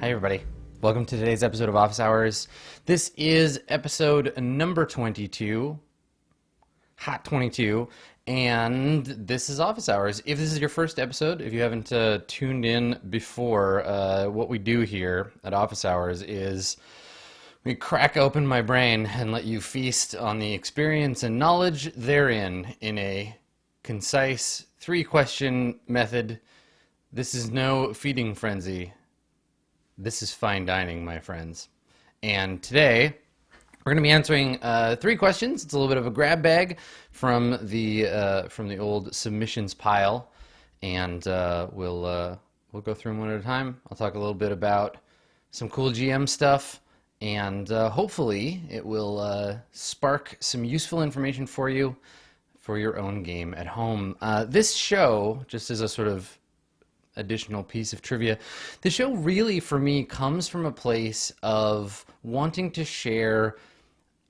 Hey everybody, welcome to today's episode of Office Hours. This is episode number 22, Hot 22, and this is Office Hours. If this is your first episode, if you haven't tuned in before, what we do here at Office Hours is we crack open my brain and let you feast on the experience and knowledge therein in a concise 3-question method. This is no feeding frenzy. This is fine dining, my friends. And today, we're going to be answering 3 questions. It's a little bit of a grab bag from the old submissions pile, and we'll go through them one at a time. I'll talk a little bit about some cool GM stuff, and hopefully it will spark some useful information for you for your own game at home. This show, just as a sort of additional piece of trivia, the show really for me comes from a place of wanting to share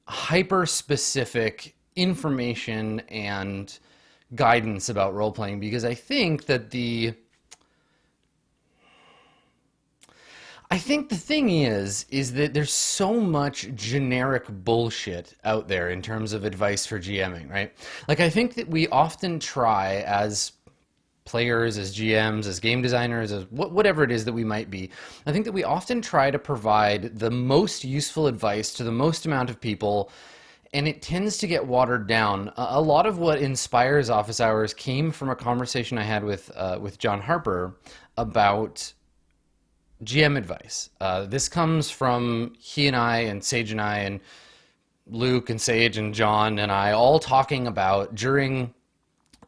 hyper specific information and guidance about role playing, because I think that the thing is that there's so much generic bullshit out there in terms of advice for GMing, right? Like, I think that we often try as players, as GMs, as game designers, as whatever it is that we might be, I think that we often try to provide the most useful advice to the most amount of people, and it tends to get watered down. A lot of what inspires Office Hours came from a conversation I had with John Harper about GM advice. This comes from he and I and Sage and I and Luke and Sage and John and I all talking about during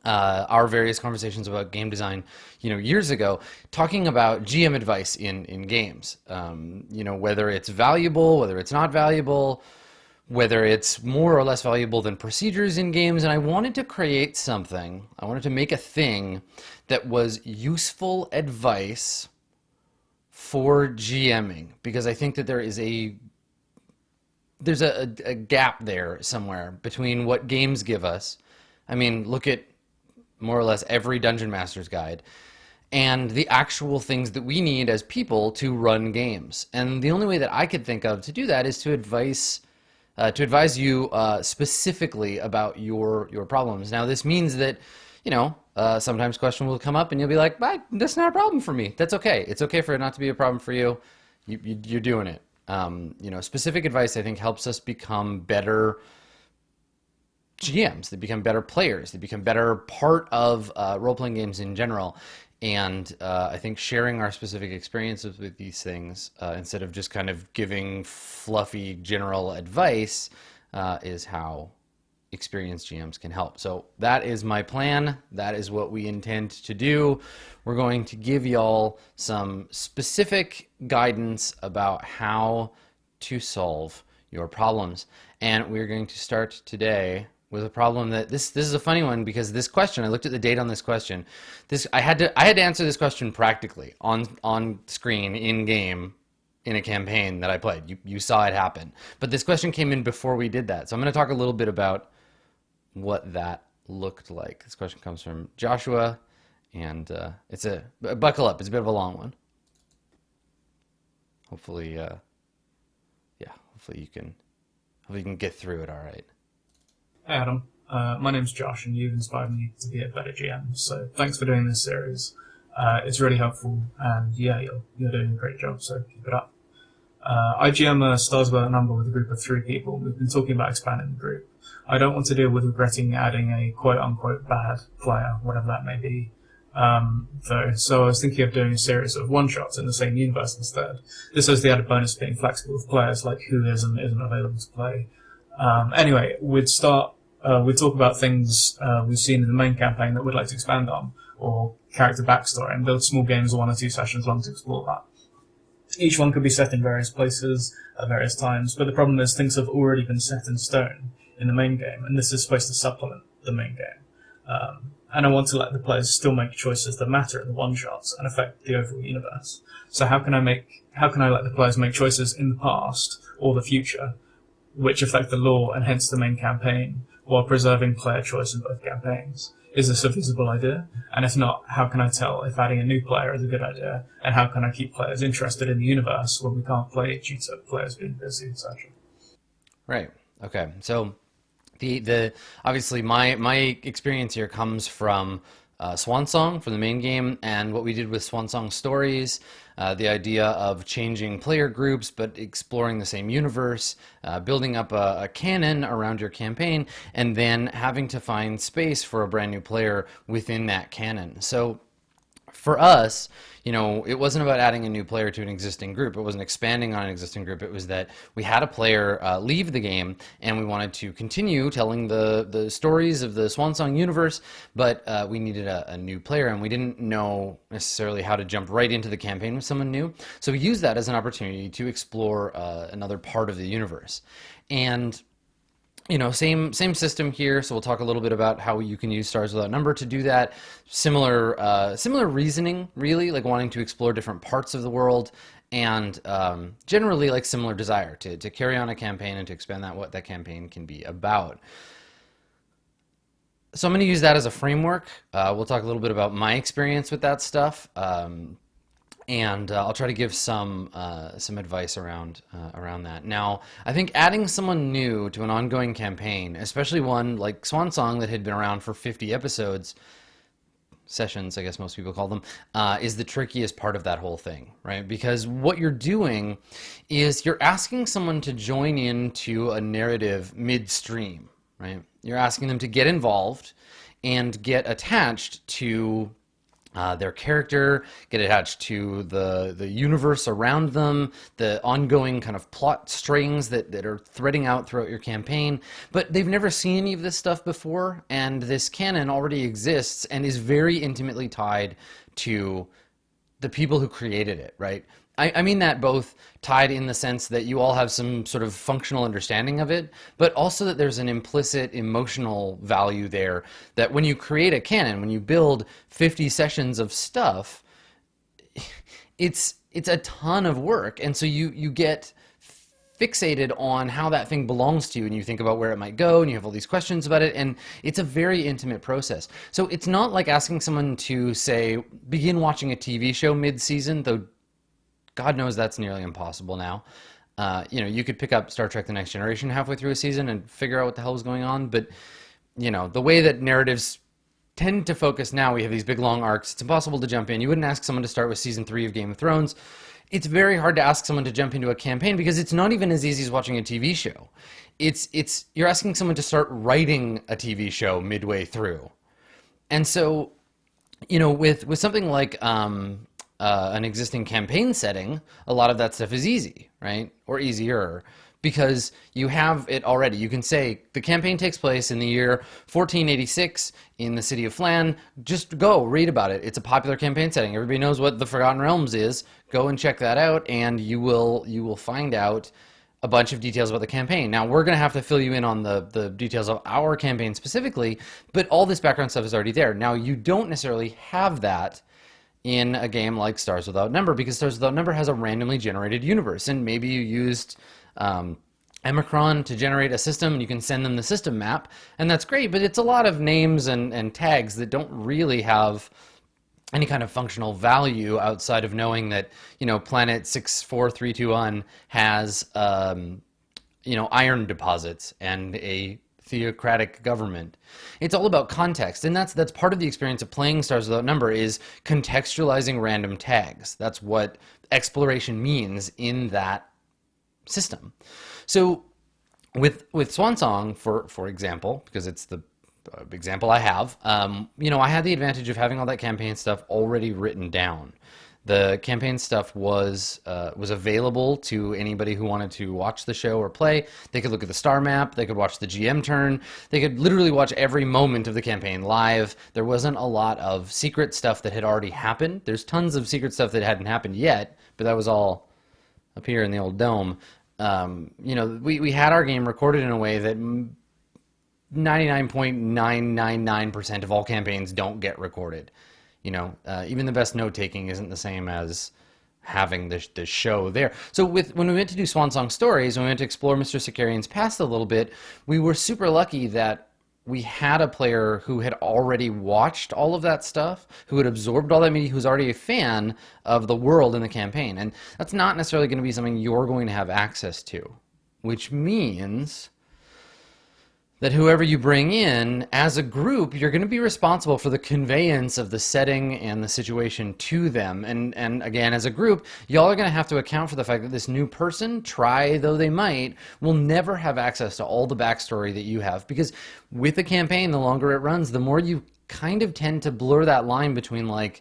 our various conversations about game design, years ago, talking about GM advice in games. Whether it's valuable, whether it's not valuable, whether it's more or less valuable than procedures in games. And I wanted to create something. I wanted to make a thing that was useful advice for GMing, because I think that there's a gap there somewhere between what games give us. I mean, look at more or less every Dungeon Master's guide, and the actual things that we need as people to run games. And the only way that I could think of to do that is to advise you specifically about your problems. Now, this means that, sometimes a question will come up and you'll be like, that's not a problem for me. That's okay. It's okay for it not to be a problem for you. You're doing it. Specific advice, I think, helps us become better GMs. They become better players. They become better part of role-playing games in general. And I think sharing our specific experiences with these things, instead of just kind of giving fluffy general advice, is how experienced GMs can help. So that is my plan. That is what we intend to do. We're going to give y'all some specific guidance about how to solve your problems. And we're going to start today with a problem that this is a funny one, because this question, I looked at the date on this question. I had to answer this question practically on screen in game in a campaign that I played. You saw it happen. But this question came in before we did that. So I'm going to talk a little bit about what that looked like. This question comes from Joshua, and it's buckle up. It's a bit of a long one. Hopefully you can get through it all right. Hey Adam, my name's Josh, and you've inspired me to be a better GM, so thanks for doing this series. It's really helpful, and yeah, you're doing a great job, so keep it up. I GM a Stars About a Number with a group of 3 people. We've been talking about expanding the group. I don't want to deal with regretting adding a quote-unquote bad player, whatever that may be, though, so I was thinking of doing a series of one-shots in the same universe instead. This has the added bonus of being flexible with players, like who isn't available to play. Anyway, we'd talk about things we've seen in the main campaign that we'd like to expand on, or character backstory, and build small games of 1 or 2 sessions long to explore that. Each one could be set in various places at various times, but the problem is things have already been set in stone in the main game, and this is supposed to supplement the main game. And I want to let the players still make choices that matter in the one-shots and affect the overall universe. So how can I let the players make choices in the past or the future which affect the lore and hence the main campaign, while preserving player choice in both campaigns? is this a feasible idea? And if not, how can I tell if adding a new player is a good idea? And how can I keep players interested in the universe when we can't play due to players being busy, etc.? Right. Okay. So the obviously my experience here comes from Swan Song from the main game, and what we did with Swan Song Stories, the idea of changing player groups but exploring the same universe, building up a canon around your campaign, and then having to find space for a brand new player within that canon. So for us, it wasn't about adding a new player to an existing group. It wasn't expanding on an existing group. It was that we had a player leave the game, and we wanted to continue telling the stories of the Swansong universe, but we needed a new player, and we didn't know necessarily how to jump right into the campaign with someone new. So we used that as an opportunity to explore another part of the universe. And same system here. So we'll talk a little bit about how you can use Stars Without Number to do that. Similar reasoning, really, like wanting to explore different parts of the world, and generally like similar desire to carry on a campaign and to expand what that campaign can be about. So I'm going to use that as a framework. We'll talk a little bit about my experience with that stuff. And I'll try to give some advice around that. Now, I think adding someone new to an ongoing campaign, especially one like Swan Song that had been around for 50 episodes, sessions, I guess most people call them, is the trickiest part of that whole thing, right? Because what you're doing is you're asking someone to join into a narrative midstream, right? You're asking them to get involved and get attached to their character, get attached to the universe around them, the ongoing kind of plot strings that are threading out throughout your campaign. But they've never seen any of this stuff before, and this canon already exists and is very intimately tied to the people who created it, right? I mean that both tied in the sense that you all have some sort of functional understanding of it, but also that there's an implicit emotional value there, that when you create a canon, when you build 50 sessions of stuff, it's a ton of work. And so you get fixated on how that thing belongs to you, and you think about where it might go, and you have all these questions about it, and it's a very intimate process. So it's not like asking someone to, say, begin watching a TV show mid-season, though God knows that's nearly impossible now. You could pick up Star Trek The Next Generation halfway through a season and figure out what the hell is going on, but the way that narratives tend to focus now, we have these big long arcs, it's impossible to jump in. You wouldn't ask someone to start with season 3 of Game of Thrones. It's very hard to ask someone to jump into a campaign because it's not even as easy as watching a TV show. You're asking someone to start writing a TV show midway through. And so, with something like an existing campaign setting, a lot of that stuff is easy, right? Or easier, because you have it already. You can say the campaign takes place in the year 1486 in the city of Flan. Just go read about it. It's a popular campaign setting. Everybody knows what the Forgotten Realms is. Go and check that out, and you will find out a bunch of details about the campaign. Now, we're going to have to fill you in on the details of our campaign specifically, but all this background stuff is already there. Now, you don't necessarily have that in a game like Stars Without Number, because Stars Without Number has a randomly generated universe, and maybe you used Emicron to generate a system, and you can send them the system map, and that's great, but it's a lot of names and tags that don't really have any kind of functional value outside of knowing that, planet 64321 has, iron deposits and a theocratic government. It's all about context, and that's part of the experience of playing Stars Without Number, is contextualizing random tags. That's what exploration means in that system. So with Swansong, for example, because it's the example I have, I had the advantage of having all that campaign stuff already written down. The campaign stuff was available to anybody who wanted to watch the show or play. They could look at the star map, they could watch the GM turn, they could literally watch every moment of the campaign live. There wasn't a lot of secret stuff that had already happened. There's tons of secret stuff that hadn't happened yet, but that was all up here in the old dome. We had our game recorded in a way that 99.999% of all campaigns don't get recorded. Even the best note-taking isn't the same as having the show there. So when we went to do Swansong Stories, when we went to explore Mr. Sicarian's past a little bit, we were super lucky that we had a player who had already watched all of that stuff, who had absorbed all that media, who's already a fan of the world and the campaign. And that's not necessarily going to be something you're going to have access to, which means that whoever you bring in, as a group, you're going to be responsible for the conveyance of the setting and the situation to them. And again, as a group, y'all are going to have to account for the fact that this new person, try though they might, will never have access to all the backstory that you have. Because with a campaign, the longer it runs, the more you kind of tend to blur that line between, like,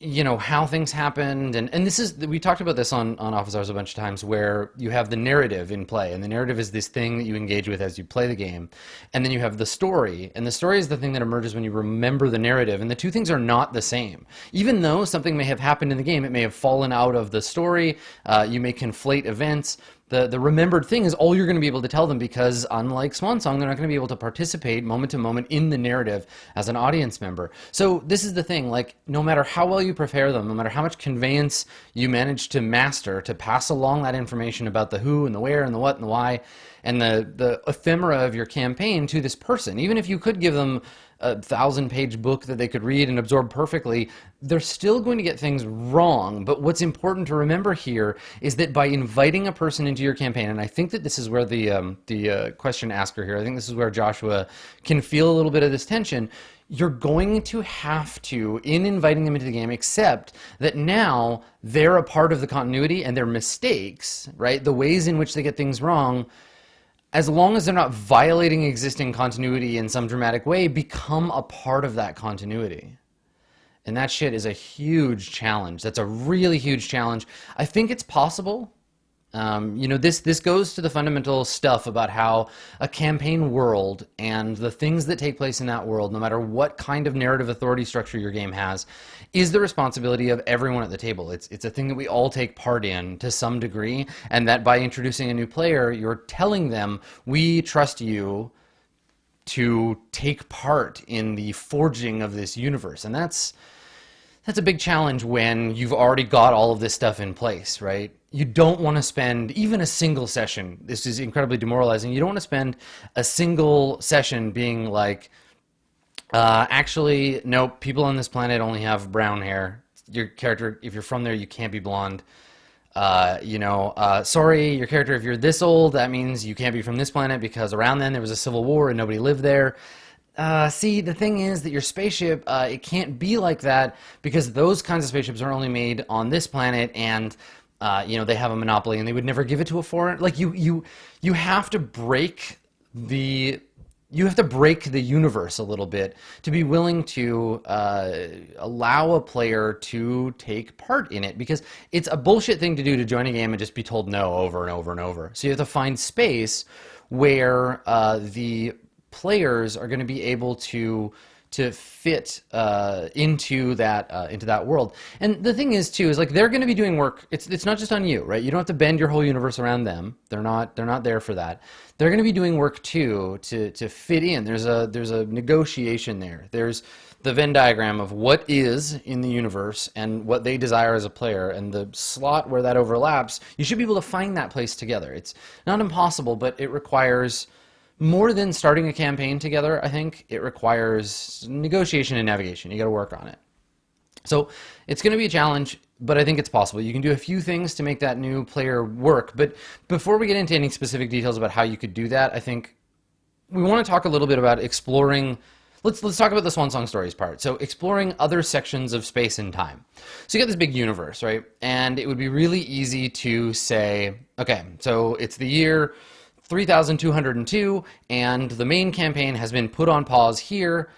you know, how things happened. And this is, we talked about this on Office Hours a bunch of times, where you have the narrative in play, and the narrative is this thing that you engage with as you play the game. And then you have the story, and the story is the thing that emerges when you remember the narrative, and the two things are not the same. Even though something may have happened in the game, it may have fallen out of the story, you may conflate events. The remembered thing is all you're going to be able to tell them, because unlike Swan Song, they're not going to be able to participate moment to moment in the narrative as an audience member. So this is the thing, like, no matter how well you prepare them, no matter how much conveyance you manage to master to pass along that information about the who and the where and the what and the why and the ephemera of your campaign to this person, even if you could give them a 1,000-page book that they could read and absorb perfectly, they're still going to get things wrong. But what's important to remember here is that by inviting a person into your campaign, and I think that this is where the question asker here, I think this is where Joshua can feel a little bit of this tension. You're going to have to, in inviting them into the game, accept that now they're a part of the continuity, and their mistakes, right, the ways in which they get things wrong, as long as they're not violating existing continuity in some dramatic way, become a part of that continuity. And that shit is a huge challenge. That's a really huge challenge. I think it's possible. You know, this goes to the fundamental stuff about how a campaign world and the things that take place in that world, no matter what kind of narrative authority structure your game has, is the responsibility of everyone at the table. It's a thing that we all take part in to some degree, and that by introducing a new player, you're telling them, we trust you to take part in the forging of this universe. And that's a big challenge when you've already got all of this stuff in place, right? You don't want to spend even a single session. This is incredibly demoralizing. You don't want to spend a single session being like, actually, no, people on this planet only have brown hair. Your character, if you're from there, you can't be blonde. Sorry, your character, if you're this old, that means you can't be from this planet because around then there was a civil war and nobody lived there. See, the thing is that your spaceship, it can't be like that because those kinds of spaceships are only made on this planet, and they have a monopoly and they would never give it to a foreign. Like you have to break the universe a little bit to be willing to allow a player to take part in it, because it's a bullshit thing to do to join a game and just be told no over and over and over. So you have to find space where the players are going to be able to fit into that world. And the thing is too is, like, they're going to be doing work. It's not just on you, right? You don't have to bend your whole universe around them. They're not there for that. They're going to be doing work too to fit in. There's a negotiation there. There's the Venn diagram of what is in the universe and what they desire as a player, and the slot where that overlaps. You should be able to find that place together. It's not impossible, but it requires more than starting a campaign together. I think it requires negotiation and navigation. You got to work on it. So it's going to be a challenge, but I think it's possible. You can do a few things to make that new player work. But before we get into any specific details about how you could do that, I think we want to talk a little bit about exploring. Let's talk about the Swan Song Stories part. So exploring other sections of space and time. So you got this big universe, right? And it would be really easy to say, okay, so it's the year 3202, and the main campaign has been put on pause here.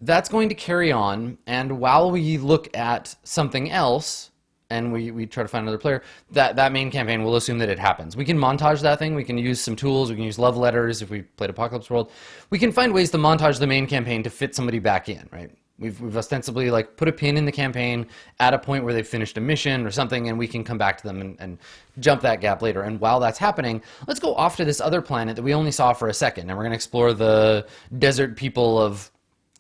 That's going to carry on, and while we look at something else and we try to find another player, that main campaign will assume that it happens. We can montage that thing. We can use some tools. We can use love letters if we played Apocalypse World. We can find ways to montage the main campaign to fit somebody back in, right? We've ostensibly, like, put a pin in the campaign at a point where they've finished a mission or something, and we can come back to them and jump that gap later. And while that's happening, let's go off to this other planet that we only saw for a second, and we're going to explore the desert people of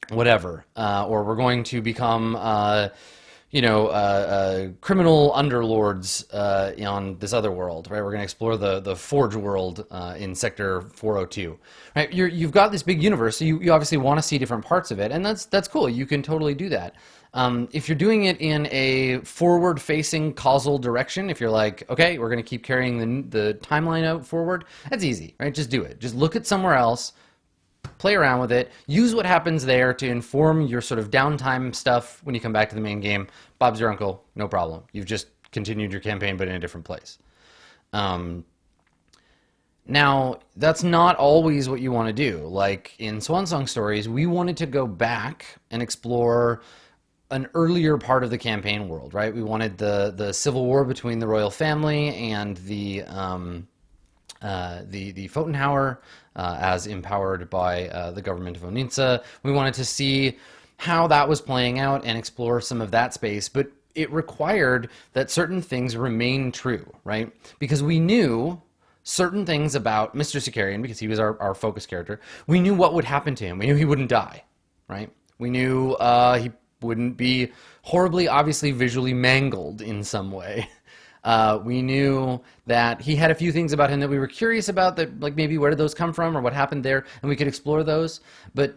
whatever, or we're going to become criminal underlords on this other world, right? We're going to explore the Forge world in Sector 402, right? You've got this big universe, so you obviously want to see different parts of it, and that's cool. You can totally do that. If you're doing it in a forward-facing causal direction, if you're like, okay, we're going to keep carrying the timeline out forward, that's easy, right? Just do it. Just look at somewhere else, play around with it, use what happens there to inform your sort of downtime stuff when you come back to the main game. Bob's your uncle, no problem. You've just continued your campaign, but in a different place. Now, that's not always what you want to do. Like in Swan Song Stories, we wanted to go back and explore an earlier part of the campaign world, right? We wanted the civil war between the royal family and the Fotenhauer, as empowered by the government of Oninsa. We wanted to see how that was playing out and explore some of that space, but it required that certain things remain true, right? Because we knew certain things about Mr. Sicarian, because he was our focus character. We knew what would happen to him. We knew he wouldn't die, right? We knew he wouldn't be horribly, obviously, visually mangled in some way. We knew that he had a few things about him that we were curious about, that like maybe where did those come from or what happened there, and we could explore those. But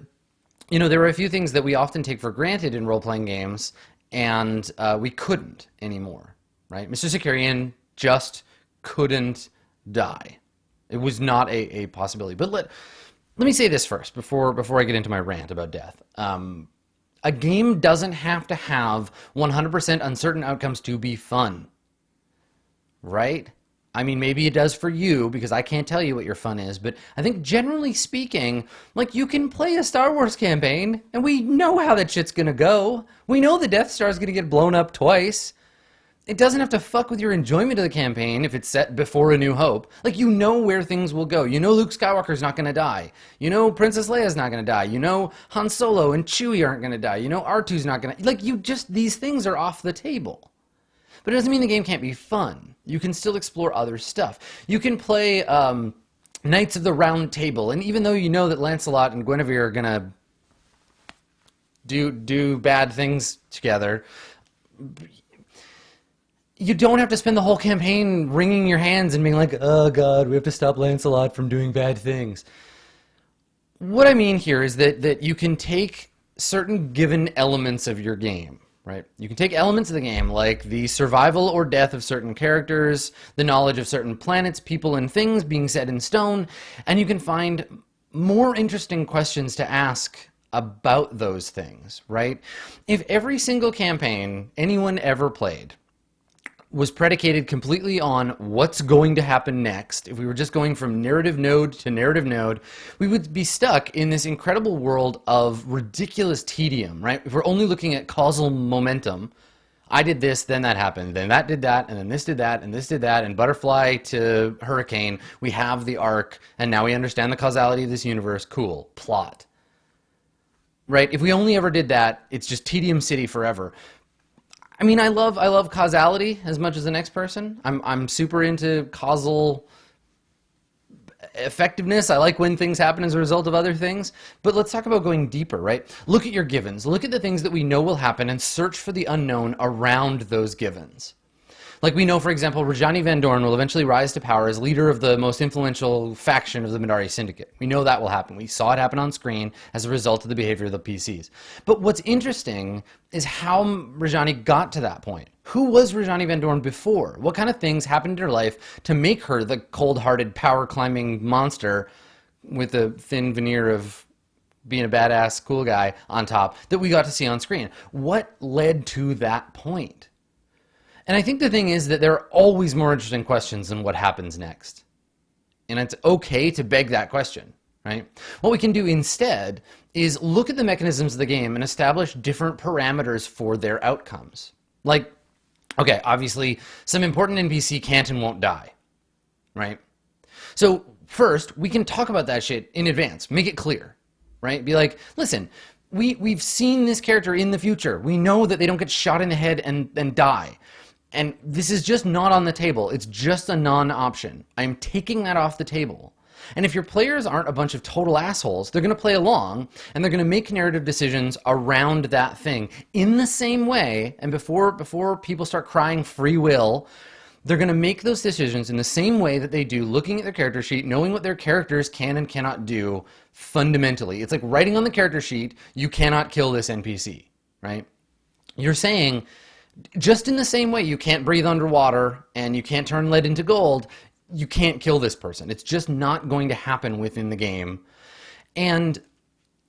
there were a few things that we often take for granted in role-playing games, and we couldn't anymore, right? Mr. Sicarian just couldn't die. It was not a possibility. But let me say this first before I get into my rant about death. A game doesn't have to have 100% uncertain outcomes to be fun. Right? I mean, maybe it does for you, because I can't tell you what your fun is, but I think generally speaking, like, you can play a Star Wars campaign, and we know how that shit's gonna go. We know the Death Star is gonna get blown up twice. It doesn't have to fuck with your enjoyment of the campaign if it's set before A New Hope. Like, you know where things will go. You know Luke Skywalker's not gonna die. You know Princess Leia's not gonna die. You know Han Solo and Chewie aren't gonna die. You know R2's not gonna... Like, these things are off the table. But it doesn't mean the game can't be fun. You can still explore other stuff. You can play Knights of the Round Table, and even though you know that Lancelot and Guinevere are gonna do bad things together, you don't have to spend the whole campaign wringing your hands and being like, oh god, we have to stop Lancelot from doing bad things. What I mean here is that you can take certain given elements of your game, right? You can take elements of the game, like the survival or death of certain characters, the knowledge of certain planets, people, and things being set in stone, and you can find more interesting questions to ask about those things, right? If every single campaign anyone ever played was predicated completely on what's going to happen next, if we were just going from narrative node to narrative node, we would be stuck in this incredible world of ridiculous tedium, right? If we're only looking at causal momentum, I did this, then that happened, then that did that, and then this did that, and this did that, and butterfly to hurricane, we have the arc, and now we understand the causality of this universe, cool, plot. Right? If we only ever did that, it's just tedium city forever. I mean, I love causality as much as the next person. I'm super into causal effectiveness. I like when things happen as a result of other things. But let's talk about going deeper, right? Look at your givens. Look at the things that we know will happen and search for the unknown around those givens. Like we know, for example, Rajani Van Dorn will eventually rise to power as leader of the most influential faction of the Minari Syndicate. We know that will happen. We saw it happen on screen as a result of the behavior of the PCs. But what's interesting is how Rajani got to that point. Who was Rajani Van Dorn before? What kind of things happened in her life to make her the cold-hearted, power-climbing monster with a thin veneer of being a badass cool guy on top that we got to see on screen? What led to that point? And I think the thing is that there are always more interesting questions than what happens next. And it's okay to beg that question, right? What we can do instead is look at the mechanisms of the game and establish different parameters for their outcomes. Like, okay, obviously, some important NPC can't and won't die, right? So first, we can talk about that shit in advance. Make it clear, right? Be like, listen, we've seen this character in the future. We know that they don't get shot in the head and die. And this is just not on the table. It's just a non-option. I'm taking that off the table. And if your players aren't a bunch of total assholes, they're going to play along and they're going to make narrative decisions around that thing in the same way. And before people start crying free will, they're going to make those decisions in the same way that they do looking at their character sheet, knowing what their characters can and cannot do fundamentally. It's like writing on the character sheet, you cannot kill this NPC, right? You're saying, just in the same way you can't breathe underwater and you can't turn lead into gold, you can't kill this person. It's just not going to happen within the game. And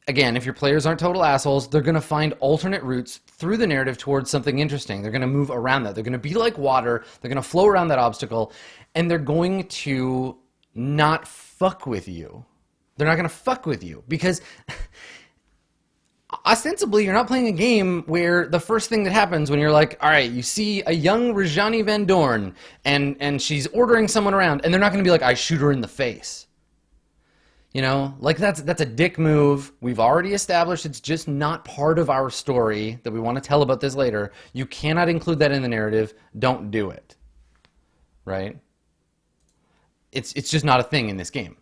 again, if your players aren't total assholes, they're going to find alternate routes through the narrative towards something interesting. They're going to move around that. They're going to be like water. They're going to flow around that obstacle, and they're going to not fuck with you. They're not going to fuck with you because ostensibly you're not playing a game where the first thing that happens when you're like, all right, you see a young Rajani Van Dorn and she's ordering someone around, and they're not going to be like, I shoot her in the face. You know, like that's a dick move. We've already established it's just not part of our story that we want to tell about this later. You cannot include that in the narrative. Don't do it. Right? It's just not a thing in this game.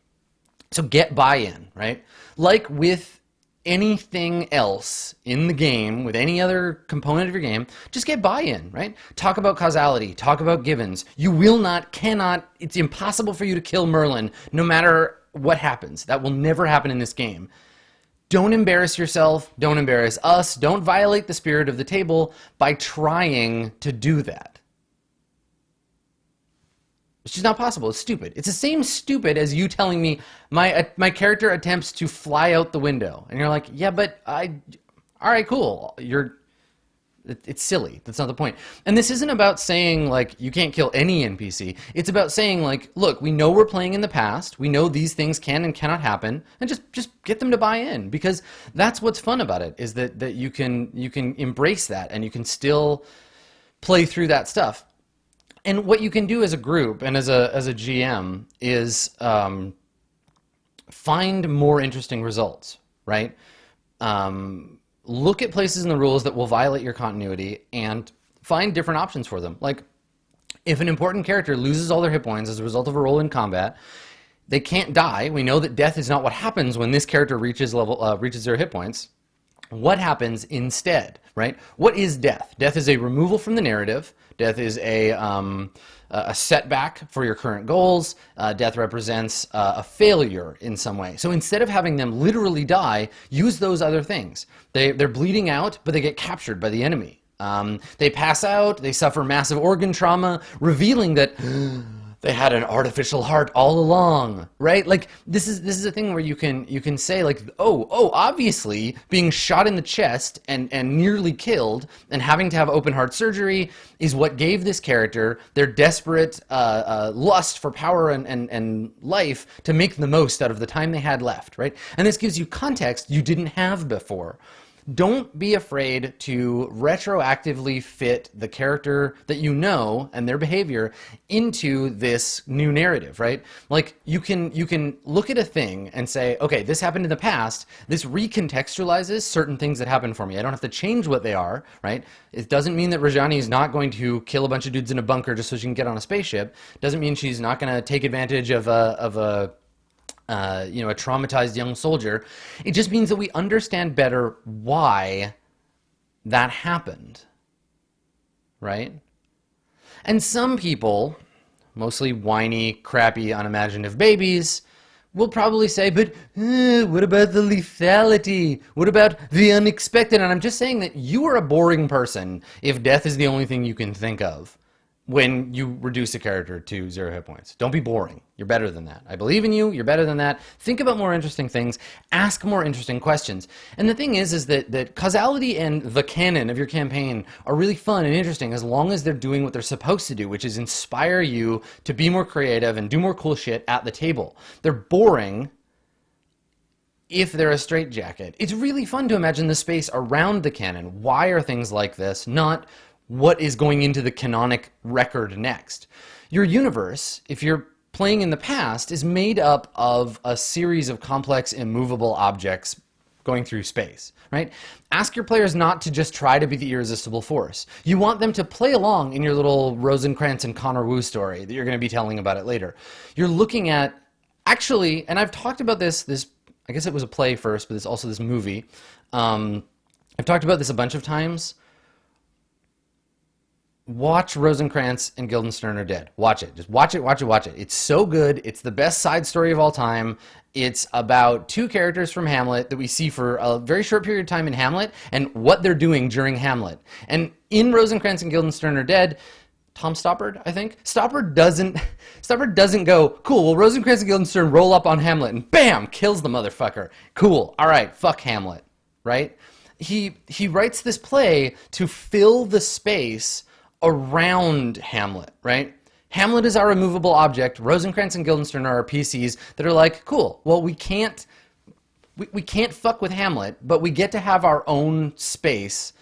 So get buy-in, right? Like with anything else in the game, with any other component of your game, just get buy-in, right? Talk about causality, talk about givens. You will not, cannot, it's impossible for you to kill Merlin no matter what happens. That will never happen in this game. Don't embarrass yourself, don't embarrass us, don't violate the spirit of the table by trying to do that. It's just not possible. It's stupid. It's the same stupid as you telling me my character attempts to fly out the window. And you're like, yeah, but all right, cool. It's silly. That's not the point. And this isn't about saying, like, you can't kill any NPC. It's about saying, like, look, we know we're playing in the past. We know these things can and cannot happen. And just get them to buy in. Because that's what's fun about it, is that you can embrace that and you can still play through that stuff. And what you can do as a group and as a GM is find more interesting results, right? Look at places in the rules that will violate your continuity and find different options for them. Like, if an important character loses all their hit points as a result of a roll in combat, they can't die. We know that death is not what happens when this character reaches their hit points. What happens instead, right? What is death? Death is a removal from the narrative. Death is a setback for your current goals. Death represents a failure in some way. So instead of having them literally die, use those other things. They're bleeding out, but they get captured by the enemy. They pass out, they suffer massive organ trauma, revealing that they had an artificial heart all along, right? Like, this is a thing where you can say, like, oh, obviously being shot in the chest and nearly killed and having to have open heart surgery is what gave this character their desperate lust for power and life to make the most out of the time they had left, right? And this gives you context you didn't have before. Don't be afraid to retroactively fit the character that you know and their behavior into this new narrative, right? Like, you can look at a thing and say, okay, this happened in the past. This recontextualizes certain things that happened for me. I don't have to change what they are, right? It doesn't mean that Rajani is not going to kill a bunch of dudes in a bunker just so she can get on a spaceship. Doesn't mean she's not going to take advantage of a traumatized young soldier. It just means that we understand better why that happened, right? And some people, mostly whiny, crappy, unimaginative babies, will probably say, but what about the lethality? What about the unexpected? And I'm just saying that you are a boring person if death is the only thing you can think of when you reduce a character to 0 hit points. Don't be boring. You're better than that. I believe in you. You're better than that. Think about more interesting things. Ask more interesting questions. And the thing is that causality and the canon of your campaign are really fun and interesting as long as they're doing what they're supposed to do, which is inspire you to be more creative and do more cool shit at the table. They're boring if they're a straitjacket. It's really fun to imagine the space around the canon. Why are things like this? Not what is going into the canonic record next. Your universe, if you're playing in the past, is made up of a series of complex, immovable objects going through space, right? Ask your players not to just try to be the irresistible force. You want them to play along in your little Rosencrantz and Connor Wu story that you're going to be telling about it later. You're looking at Actually, and I've talked about this, I guess it was a play first, but it's also this movie. I've talked about this a bunch of times. Watch Rosencrantz and Guildenstern Are Dead. Watch it. Just watch it, watch it, watch it. It's so good. It's the best side story of all time. It's about two characters from Hamlet that we see for a very short period of time in Hamlet and what they're doing during Hamlet. And in Rosencrantz and Guildenstern Are Dead, Tom Stoppard, I think, Stoppard doesn't go, cool, well, Rosencrantz and Guildenstern roll up on Hamlet and bam, kills the motherfucker. Cool. All right, fuck Hamlet, right? He writes this play to fill the space around Hamlet, right? Hamlet is our immovable object. Rosencrantz and Guildenstern are our PCs that are like, cool, well, we can't fuck with Hamlet, but we get to have our own space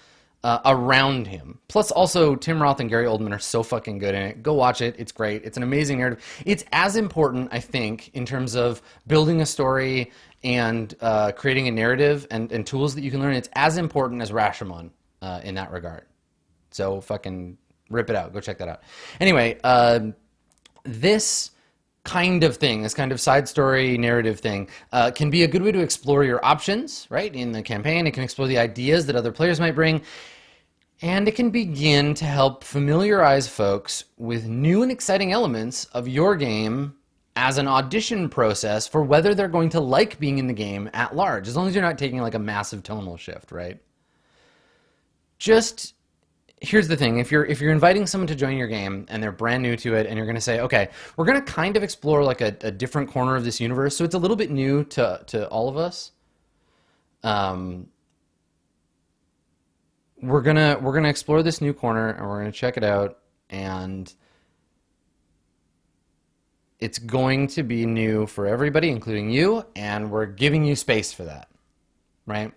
around him. Plus, also, Tim Roth and Gary Oldman are so fucking good in it. Go watch it. It's great. It's an amazing narrative. It's as important, I think, in terms of building a story and creating a narrative and tools that you can learn. It's as important as Rashomon in that regard. So fucking rip it out. Go check that out. Anyway, this kind of thing, this kind of side story narrative thing, can be a good way to explore your options, right? In the campaign, it can explore the ideas that other players might bring, and it can begin to help familiarize folks with new and exciting elements of your game as an audition process for whether they're going to like being in the game at large, as long as you're not taking like a massive tonal shift, right? Just here's the thing, if you're inviting someone to join your game and they're brand new to it and you're going to say, okay, we're going to kind of explore like a different corner of this universe, so it's a little bit new to all of us. We're gonna explore this new corner and we're gonna check it out, and it's going to be new for everybody, including you, and we're giving you space for that, right?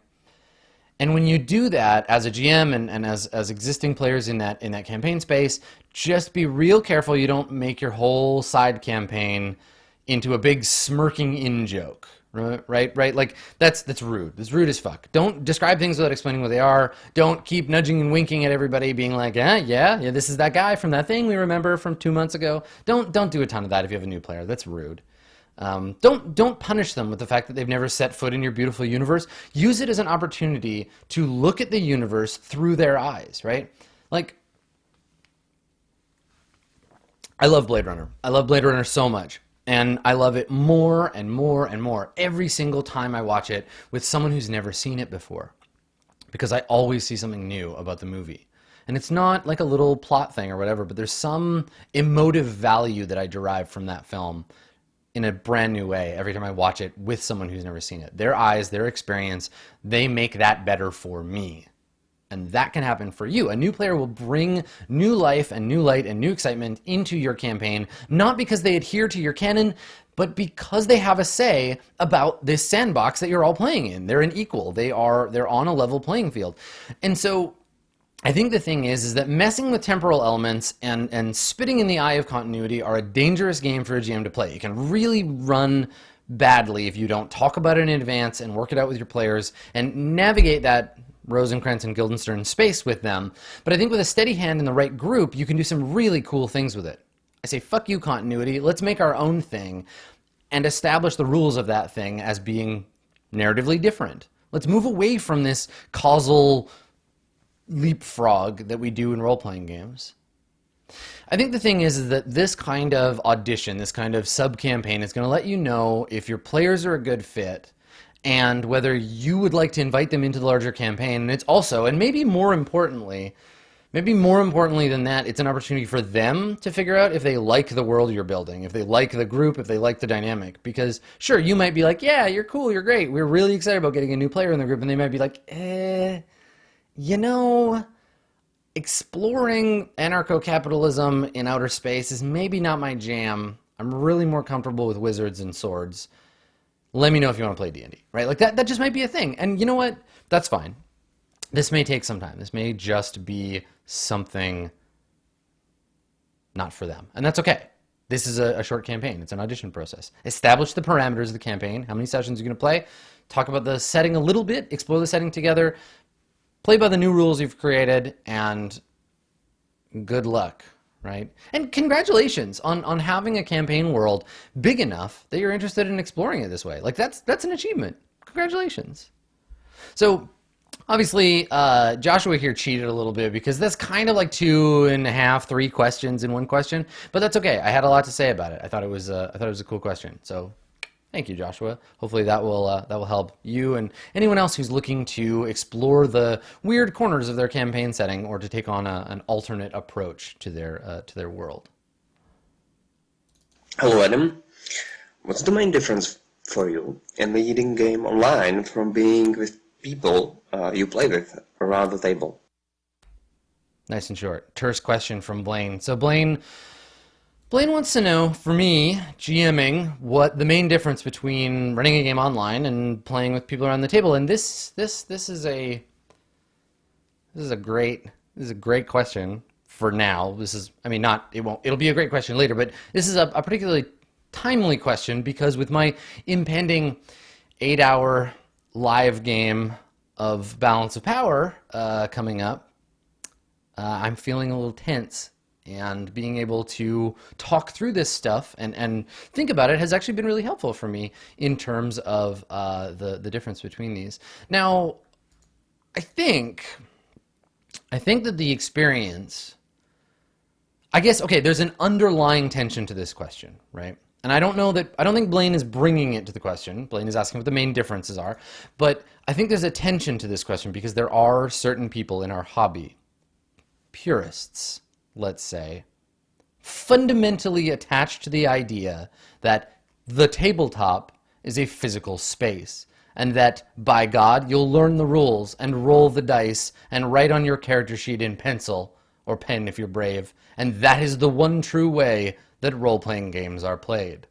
And when you do that as a GM and as existing players in that campaign space, just be real careful you don't make your whole side campaign into a big smirking in joke, right? Like that's rude. That's rude as fuck. Don't describe things without explaining what they are. Don't keep nudging and winking at everybody, being like, yeah, this is that guy from that thing we remember from 2 months ago. Don't do a ton of that if you have a new player. That's rude. Don't punish them with the fact that they've never set foot in your beautiful universe. Use it as an opportunity to look at the universe through their eyes, right? Like, I love Blade Runner. I love Blade Runner so much. And I love it more and more and more every single time I watch it with someone who's never seen it before. Because I always see something new about the movie. And it's not like a little plot thing or whatever, but there's some emotive value that I derive from that film in a brand new way every time I watch it with someone who's never seen it. Their eyes, their experience, they make that better for me. And that can happen for you. A new player will bring new life and new light and new excitement into your campaign, not because they adhere to your canon, but because they have a say about this sandbox that you're all playing in. They're an equal. They're on a level playing field. And so I think the thing is that messing with temporal elements and spitting in the eye of continuity are a dangerous game for a GM to play. It can really run badly if you don't talk about it in advance and work it out with your players and navigate that Rosencrantz and Guildenstern space with them. But I think with a steady hand in the right group, you can do some really cool things with it. I say, fuck you, continuity. Let's make our own thing and establish the rules of that thing as being narratively different. Let's move away from this causal leapfrog that we do in role-playing games. I think the thing is that this kind of audition, this kind of sub-campaign is going to let you know if your players are a good fit and whether you would like to invite them into the larger campaign. And it's also, and maybe more importantly than that, it's an opportunity for them to figure out if they like the world you're building, if they like the group, if they like the dynamic. Because sure, you might be like, yeah, you're cool, you're great, we're really excited about getting a new player in the group, and they might be like, exploring anarcho-capitalism in outer space is maybe not my jam. I'm really more comfortable with wizards and swords. Let me know if you want to play D&D, right? Like that just might be a thing. And you know what? That's fine. This may take some time. This may just be something not for them. And that's okay. This is a short campaign. It's an audition process. Establish the parameters of the campaign. How many sessions you're going to play. Talk about the setting a little bit. Explore the setting together. Play by the new rules you've created. And good luck, right? And congratulations on having a campaign world big enough that you're interested in exploring it this way. Like that's an achievement. Congratulations. So obviously, Joshua here cheated a little bit because that's kind of like 2.5, 3 questions in one question, but that's okay. I had a lot to say about it. I thought it was a cool question. So thank you, Joshua. Hopefully that will help you and anyone else who's looking to explore the weird corners of their campaign setting or to take on an alternate approach to their world. Hello, Adam. What's the main difference for you in leading game online from being with people you play with around the table? Nice and short. Terse question from Blaine. So Blaine wants to know, for me, GMing, what the main difference between running a game online and playing with people around the table. And this is a great question for now. It'll be a great question later, but this is a particularly timely question because with my impending 8-hour live game of Balance of Power coming up, I'm feeling a little tense, and being able to talk through this stuff and think about it has actually been really helpful for me in terms of the difference between these. Now, I think that the experience, I guess, okay, there's an underlying tension to this question, right? And I don't think Blaine is bringing it to the question. Blaine is asking what the main differences are. But I think there's a tension to this question because there are certain people in our hobby, purists, let's say, fundamentally attached to the idea that the tabletop is a physical space and that, by God, you'll learn the rules and roll the dice and write on your character sheet in pencil or pen if you're brave, and that is the one true way that role-playing games are played.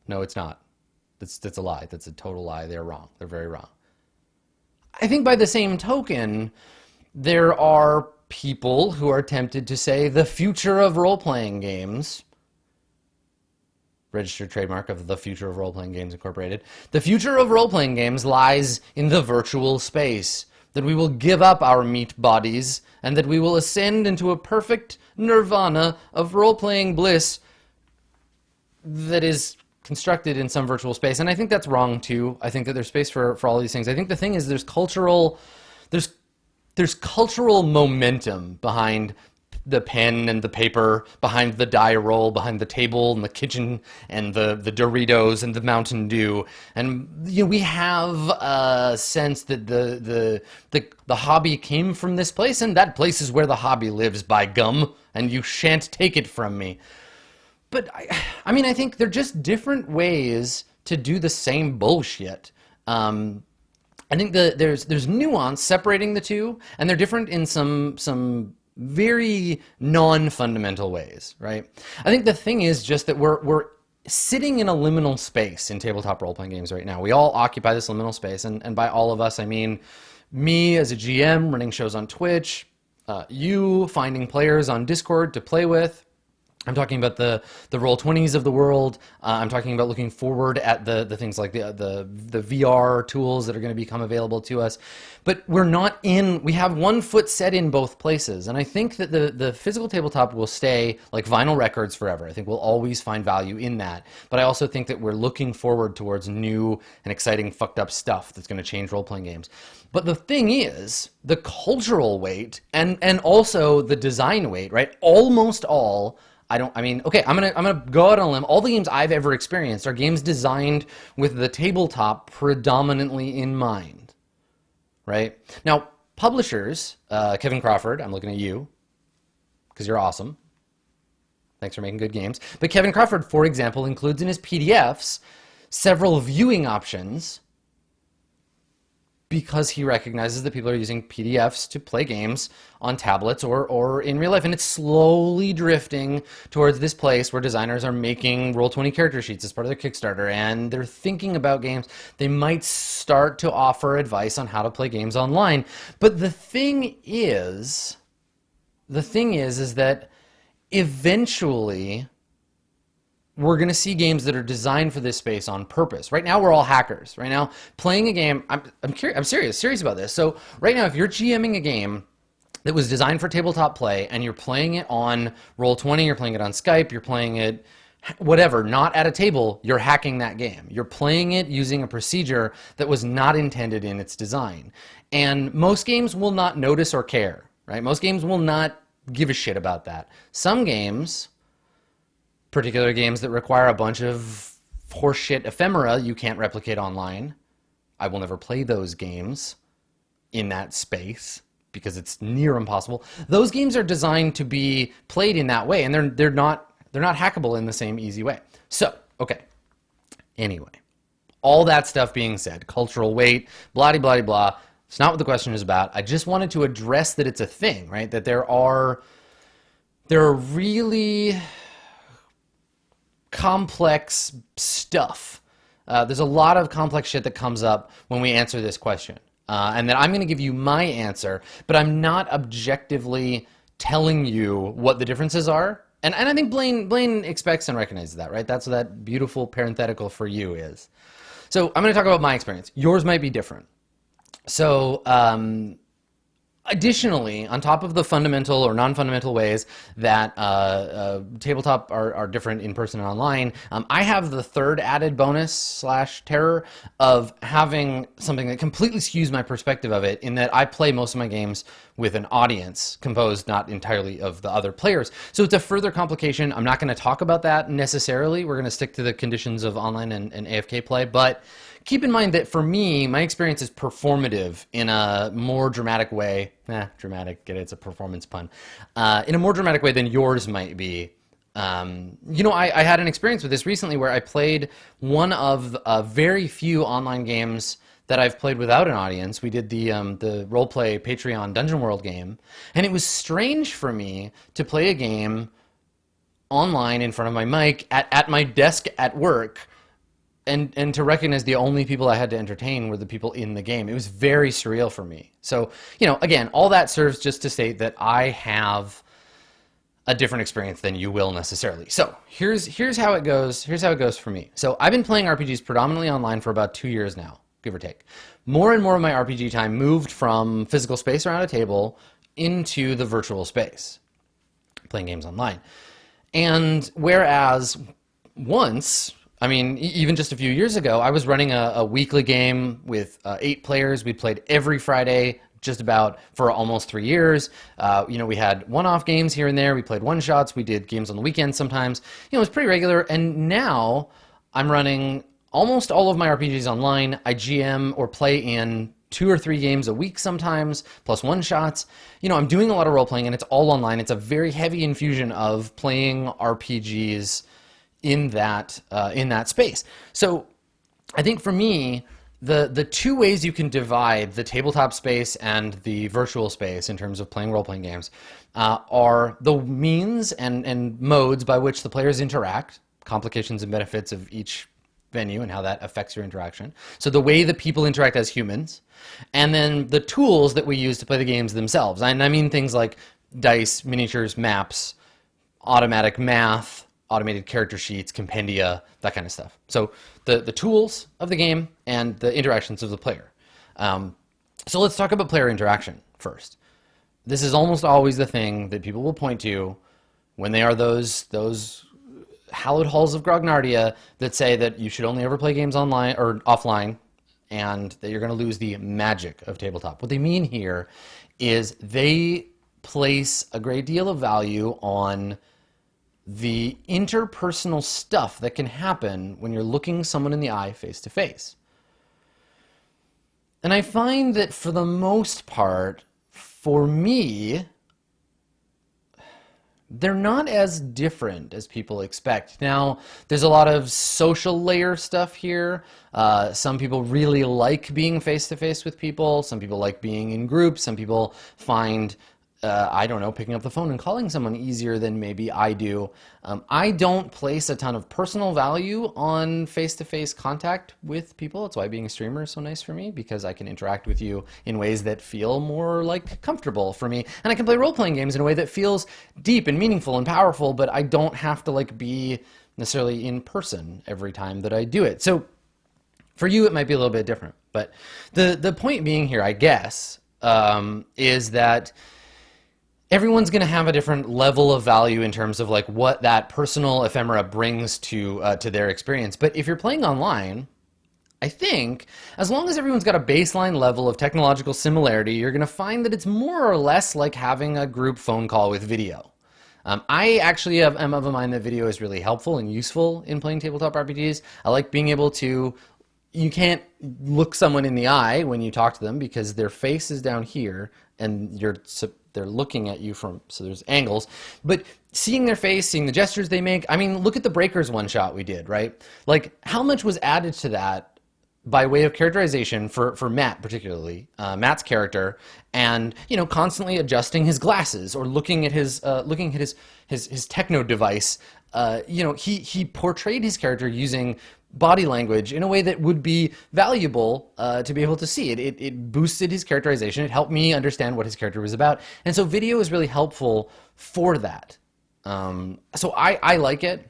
No, it's not. That's a lie. That's a total lie. They're wrong. They're very wrong. I think by the same token, there are people who are tempted to say the future of role-playing games, registered trademark of the future of role-playing games incorporated, the future of role-playing games lies in the virtual space, that we will give up our meat bodies and that we will ascend into a perfect nirvana of role-playing bliss that is constructed in some virtual space. And I think that's wrong too. I think that there's space for all these things. I think the thing is there's cultural momentum behind the pen and the paper, behind the die roll, behind the table and the kitchen and the Doritos and the Mountain Dew. And we have a sense that the hobby came from this place, and that place is where the hobby lives, by gum, and you shan't take it from me. But I think they're just different ways to do the same bullshit. I think there's nuance separating the two, and they're different in some very non-fundamental ways, right? I think the thing is just that we're sitting in a liminal space in tabletop role-playing games right now. We all occupy this liminal space, and by all of us, I mean me as a GM running shows on Twitch, you finding players on Discord to play with. I'm talking about the Roll20s of the world. I'm talking about looking forward at the things like the VR tools that are going to become available to us. But we have one foot set in both places. And I think that the physical tabletop will stay like vinyl records forever. I think we'll always find value in that. But I also think that we're looking forward towards new and exciting fucked up stuff that's going to change role-playing games. But the thing is, the cultural weight and also the design weight, right? Almost all... I'm gonna go out on a limb. All the games I've ever experienced are games designed with the tabletop predominantly in mind, right? Now, publishers, Kevin Crawford, I'm looking at you, because you're awesome. Thanks for making good games. But Kevin Crawford, for example, includes in his PDFs several viewing options because he recognizes that people are using PDFs to play games on tablets or in real life. And it's slowly drifting towards this place where designers are making Roll20 character sheets as part of their Kickstarter, and they're thinking about games. They might start to offer advice on how to play games online. But the thing is that eventually we're going to see games that are designed for this space on purpose. Right now, we're all hackers. Right now, playing a game, I'm serious about this. So right now, if you're GMing a game that was designed for tabletop play, and you're playing it on Roll20, you're playing it on Skype, you're playing it whatever, not at a table, you're hacking that game. You're playing it using a procedure that was not intended in its design. And most games will not notice or care, right? Most games will not give a shit about that. Some games, particular games that require a bunch of horseshit ephemera you can't replicate online, I will never play those games in that space, because it's near impossible. Those games are designed to be played in that way, and they're not hackable in the same easy way. So, okay. Anyway, all that stuff being said, cultural weight, blah blah blah. It's not what the question is about. I just wanted to address that it's a thing, right? That there are really complex stuff. There's a lot of complex shit that comes up when we answer this question. And that I'm going to give you my answer, but I'm not objectively telling you what the differences are. And I think Blaine expects and recognizes that, right? That's what that beautiful parenthetical for you is. So I'm going to talk about my experience. Yours might be different. So additionally, on top of the fundamental or non-fundamental ways that tabletop are different in person and online, I have the third added bonus / terror of having something that completely skews my perspective of it, in that I play most of my games with an audience composed not entirely of the other players. So it's a further complication. I'm not going to talk about that necessarily. We're going to stick to the conditions of online and AFK play, but keep in mind that for me, my experience is performative in a more dramatic way. Dramatic, get it, it's a performance pun. In a more dramatic way than yours might be. I had an experience with this recently where I played one of very few online games that I've played without an audience. We did the roleplay Patreon Dungeon World game, and it was strange for me to play a game online in front of my mic at my desk at work, and to recognize the only people I had to entertain were the people in the game. It was very surreal for me. So, again, all that serves just to state that I have a different experience than you will necessarily. So here's how it goes. Here's how it goes for me. So I've been playing RPGs predominantly online for about 2 years now, give or take. More and more of my RPG time moved from physical space around a table into the virtual space, playing games online. And whereas once, even just a few years ago, I was running a weekly game with 8 players. We played every Friday, just about for almost 3 years. We had one-off games here and there. We played one-shots. We did games on the weekends sometimes. It was pretty regular. And now I'm running almost all of my RPGs online. I GM or play in 2 or 3 games a week sometimes, plus one-shots. I'm doing a lot of role-playing, and it's all online. It's a very heavy infusion of playing RPGs in that space. So I think for me, the 2 ways you can divide the tabletop space and the virtual space in terms of playing role-playing games are the means and modes by which the players interact, complications and benefits of each venue and how that affects your interaction. So the way that people interact as humans, and then the tools that we use to play the games themselves. And I mean things like dice, miniatures, maps, automatic math, automated character sheets, compendia, that kind of stuff. So the tools of the game and the interactions of the player. So let's talk about player interaction first. This is almost always the thing that people will point to when they are those hallowed halls of Grognardia that say that you should only ever play games online or offline, and that you're going to lose the magic of tabletop. What they mean here is they place a great deal of value on the interpersonal stuff that can happen when you're looking someone in the eye face to face. And I find that for the most part, for me, they're not as different as people expect. Now, there's a lot of social layer stuff here. Some people really like being face to face with people. Some people like being in groups. Some people find picking up the phone and calling someone easier than maybe I do. I don't place a ton of personal value on face-to-face contact with people. That's why being a streamer is so nice for me, because I can interact with you in ways that feel more comfortable for me. And I can play role-playing games in a way that feels deep and meaningful and powerful, but I don't have to be necessarily in person every time that I do it. So for you, it might be a little bit different. But the point being here, I guess, is that everyone's going to have a different level of value in terms of like what that personal ephemera brings to their experience. But if you're playing online, I think as long as everyone's got a baseline level of technological similarity, you're going to find that it's more or less like having a group phone call with video. I actually am of a mind that video is really helpful and useful in playing tabletop RPGs. I like being able to, you can't look someone in the eye when you talk to them because their face is down here and they're looking at you from, so there's angles, but seeing their face, seeing the gestures they make, I mean, look at the Breakers one shot we did, right? Like how much was added to that by way of characterization for Matt, particularly Matt's character, and constantly adjusting his glasses or looking at his techno device. He portrayed his character using body language in a way that would be valuable to be able to see. It boosted his characterization. It helped me understand what his character was about, and so video is really helpful for that. So I like it.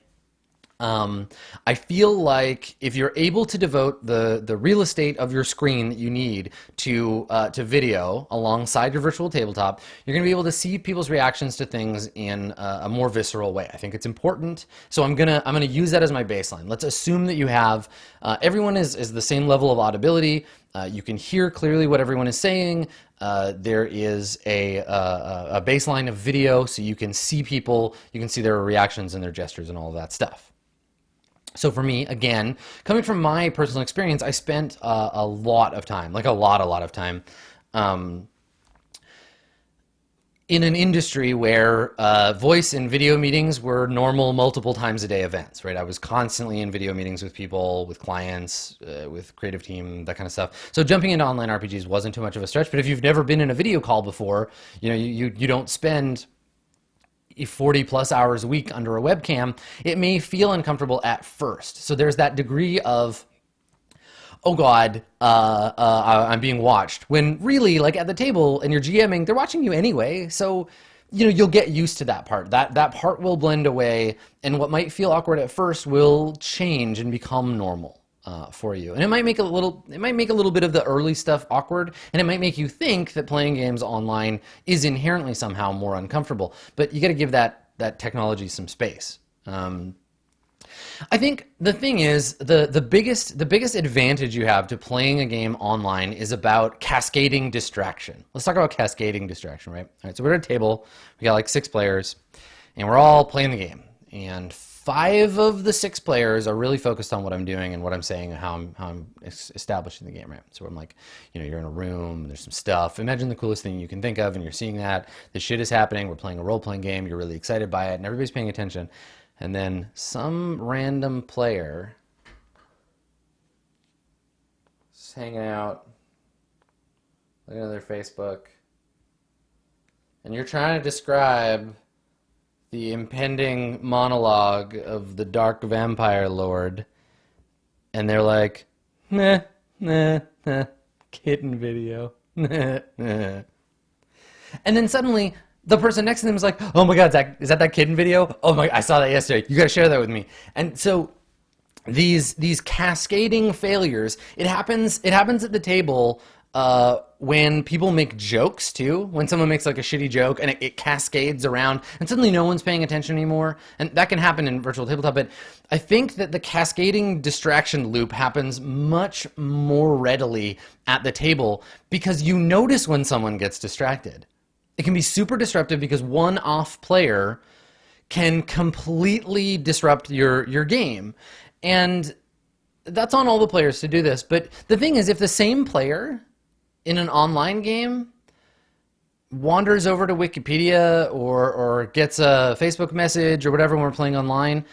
I feel like if you're able to devote the real estate of your screen that you need to video alongside your virtual tabletop, you're going to be able to see people's reactions to things in a more visceral way. I think it's important. So I'm gonna use that as my baseline. Let's assume that you have everyone is the same level of audibility. You can hear clearly what everyone is saying. There is a baseline of video, so you can see people, you can see their reactions and their gestures and all of that stuff. So for me, again, coming from my personal experience, I spent a lot of time, like a lot of time, in an industry where voice and video meetings were normal multiple times a day events, right? I was constantly in video meetings with people, with clients, with creative team, that kind of stuff. So jumping into online RPGs wasn't too much of a stretch, but if you've never been in a video call before, you don't spend 40 plus hours a week under a webcam, it may feel uncomfortable at first. So there's that degree of, oh God, I'm being watched. When really, like at the table and you're GMing, they're watching you anyway. So, you'll get used to that part. That part will blend away, and what might feel awkward at first will change and become normal. For you, and it might make a little bit of the early stuff awkward, and it might make you think that playing games online is inherently somehow more uncomfortable. But you got to give that technology some space. I think the thing is the biggest advantage you have to playing a game online is about cascading distraction. Let's talk about cascading distraction, right? All right, so we're at a table. We got like 6 players, and we're all playing the game, and 5 of the 6 players are really focused on what I'm doing and what I'm saying and how I'm establishing the game, right? So I'm like, you're in a room, and there's some stuff. Imagine the coolest thing you can think of, and you're seeing that. The shit is happening. We're playing a role-playing game. You're really excited by it, and everybody's paying attention. And then some random player is hanging out, looking at their Facebook, and you're trying to describe the impending monologue of the Dark Vampire Lord, and they're like, nah, kitten video, nah. And then suddenly, the person next to them is like, oh my God, is that kitten video? Oh my, I saw that yesterday. You gotta share that with me. And so these cascading failures, it happens at the table when people make jokes too. When someone makes like a shitty joke and it cascades around and suddenly no one's paying attention anymore. And that can happen in virtual tabletop, but I think that the cascading distraction loop happens much more readily at the table because you notice when someone gets distracted. It can be super disruptive because one off player can completely disrupt your game. And that's on all the players to do this. But the thing is, if the same player in an online game wanders over to Wikipedia or gets a Facebook message or whatever when we're playing online,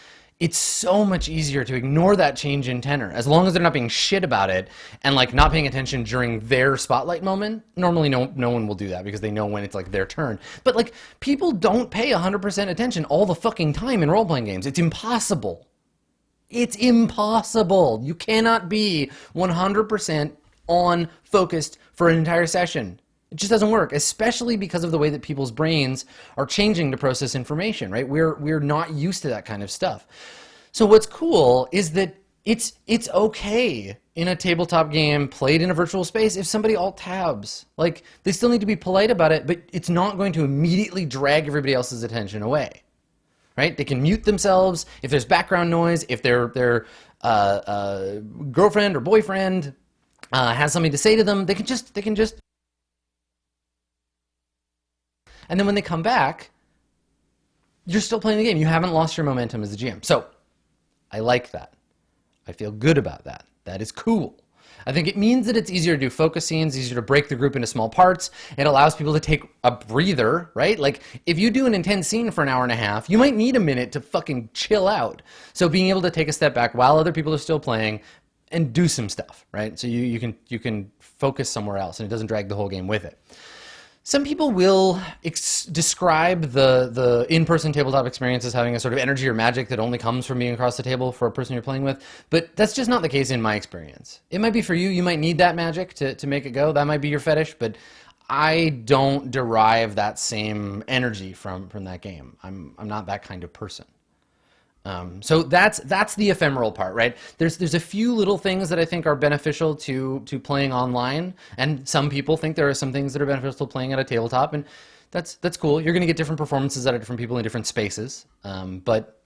it's so much easier to ignore that change in tenor as long as they're not being shit about it and like not paying attention during their spotlight moment. Normally no one will do that because they know when it's like their turn. But like people don't pay 100% attention all the fucking time in role-playing games. It's impossible. It's impossible. You cannot be 100% on focused for an entire session. It just doesn't work, especially because of the way that people's brains are changing to process information, right? We're not used to that kind of stuff. So what's cool is that it's okay in a tabletop game played in a virtual space if somebody alt tabs. Like, they still need to be polite about it, but it's not going to immediately drag everybody else's attention away, right? They can mute themselves if there's background noise, if their girlfriend or boyfriend has something to say to them. They can just, and then when they come back, you're still playing the game. You haven't lost your momentum as a GM. So I like that. I feel good about that. That is cool. I think it means that it's easier to do focus scenes, easier to break the group into small parts. It allows people to take a breather, right? Like, if you do an intense scene for an hour and a half, you might need a minute to fucking chill out. So being able to take a step back while other people are still playing and do some stuff, right? So you can focus somewhere else and it doesn't drag the whole game with it. Some people will describe the in-person tabletop experience as having a sort of energy or magic that only comes from being across the table for a person you're playing with, but that's just not the case in my experience. It might be for you. You might need that magic to make it go. That might be your fetish, but I don't derive that same energy from that game. I'm not that kind of person. So that's the ephemeral part, right? There's a few little things that I think are beneficial to playing online, and some people think there are some things that are beneficial to playing at a tabletop, and that's cool. You're going to get different performances out of different people in different spaces, but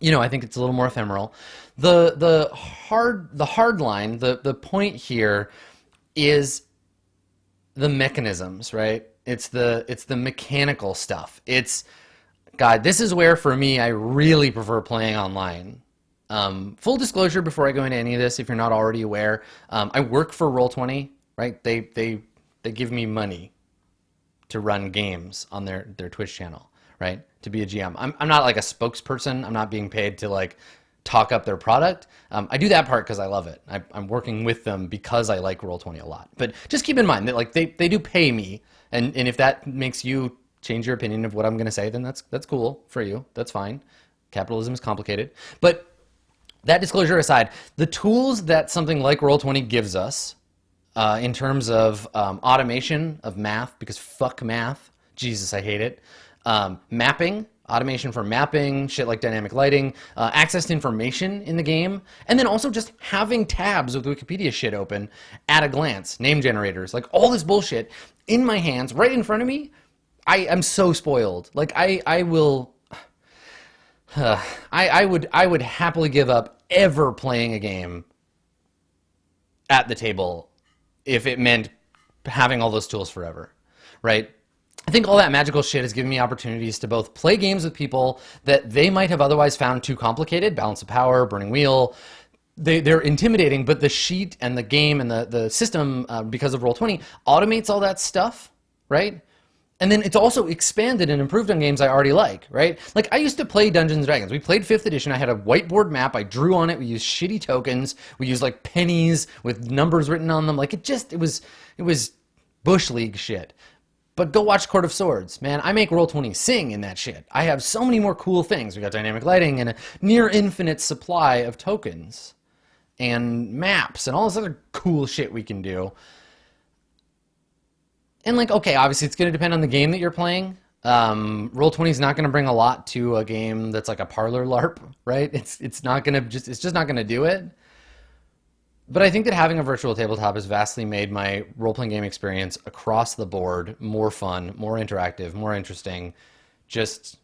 you know, I think it's a little more ephemeral. The hard line, the point here is the mechanisms, right? It's the mechanical stuff. God, this is where, for me, I really prefer playing online. Full disclosure before I go into any of this, if you're not already aware, I work for Roll20, right? They give me money to run games on their Twitch channel, right? To be a GM. I'm not like a spokesperson. I'm not being paid to like talk up their product. I do that part because I love it. I'm working with them because I like Roll20 a lot. But just keep in mind that like they do pay me, and if that makes you change your opinion of what I'm going to say, then that's cool for you. That's fine. Capitalism is complicated. But that disclosure aside, the tools that something like Roll20 gives us in terms of automation of math, because fuck math, Jesus, I hate it. Mapping, automation for mapping, shit like dynamic lighting, access to information in the game, and then also just having tabs with Wikipedia shit open at a glance, name generators, like all this bullshit in my hands, right in front of me. I'm so spoiled. Like I will, I would happily give up ever playing a game at the table if it meant having all those tools forever, right? I think all that magical shit has given me opportunities to both play games with people that they might have otherwise found too complicated, Balance of Power, Burning Wheel. They're intimidating, but the sheet and the game and the system, because of Roll20, automates all that stuff, right? And then it's also expanded and improved on games I already like, right? Like, I used to play Dungeons & Dragons. We played 5th edition. I had a whiteboard map. I drew on it. We used shitty tokens. We used, like, pennies with numbers written on them. Like, it was Bush League shit. But go watch Court of Swords, man. I make Roll20 sing in that shit. I have so many more cool things. We got dynamic lighting and a near infinite supply of tokens and maps and all this other cool shit we can do. And like, okay, obviously it's going to depend on the game that you're playing. Roll20 is not going to bring a lot to a game that's like a parlor LARP, right? It's just not going to do it. But I think that having a virtual tabletop has vastly made my role-playing game experience across the board more fun, more interactive, more interesting, just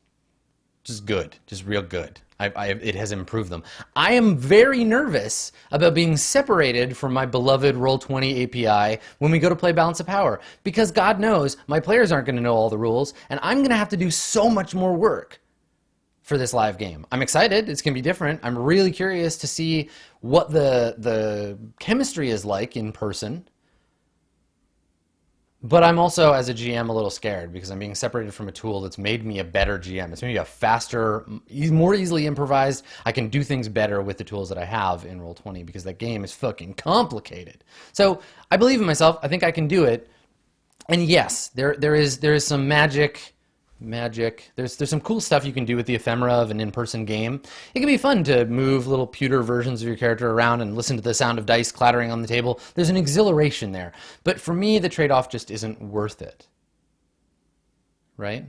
good, just real good. It has improved them. I am very nervous about being separated from my beloved Roll20 API when we go to play Balance of Power, because God knows my players aren't going to know all the rules, and I'm going to have to do so much more work for this live game. I'm excited. It's going to be different. I'm really curious to see what the chemistry is like in person. But I'm also, as a GM, a little scared because I'm being separated from a tool that's made me a better GM. It's made me a faster, more easily improvised. I can do things better with the tools that I have in Roll20 because that game is fucking complicated. So I believe in myself. I think I can do it. And yes, there is some magic. There's some cool stuff you can do with the ephemera of an in-person game. It can be fun to move little pewter versions of your character around and listen to the sound of dice clattering on the table. There's an exhilaration there. But for me, the trade-off just isn't worth it. Right?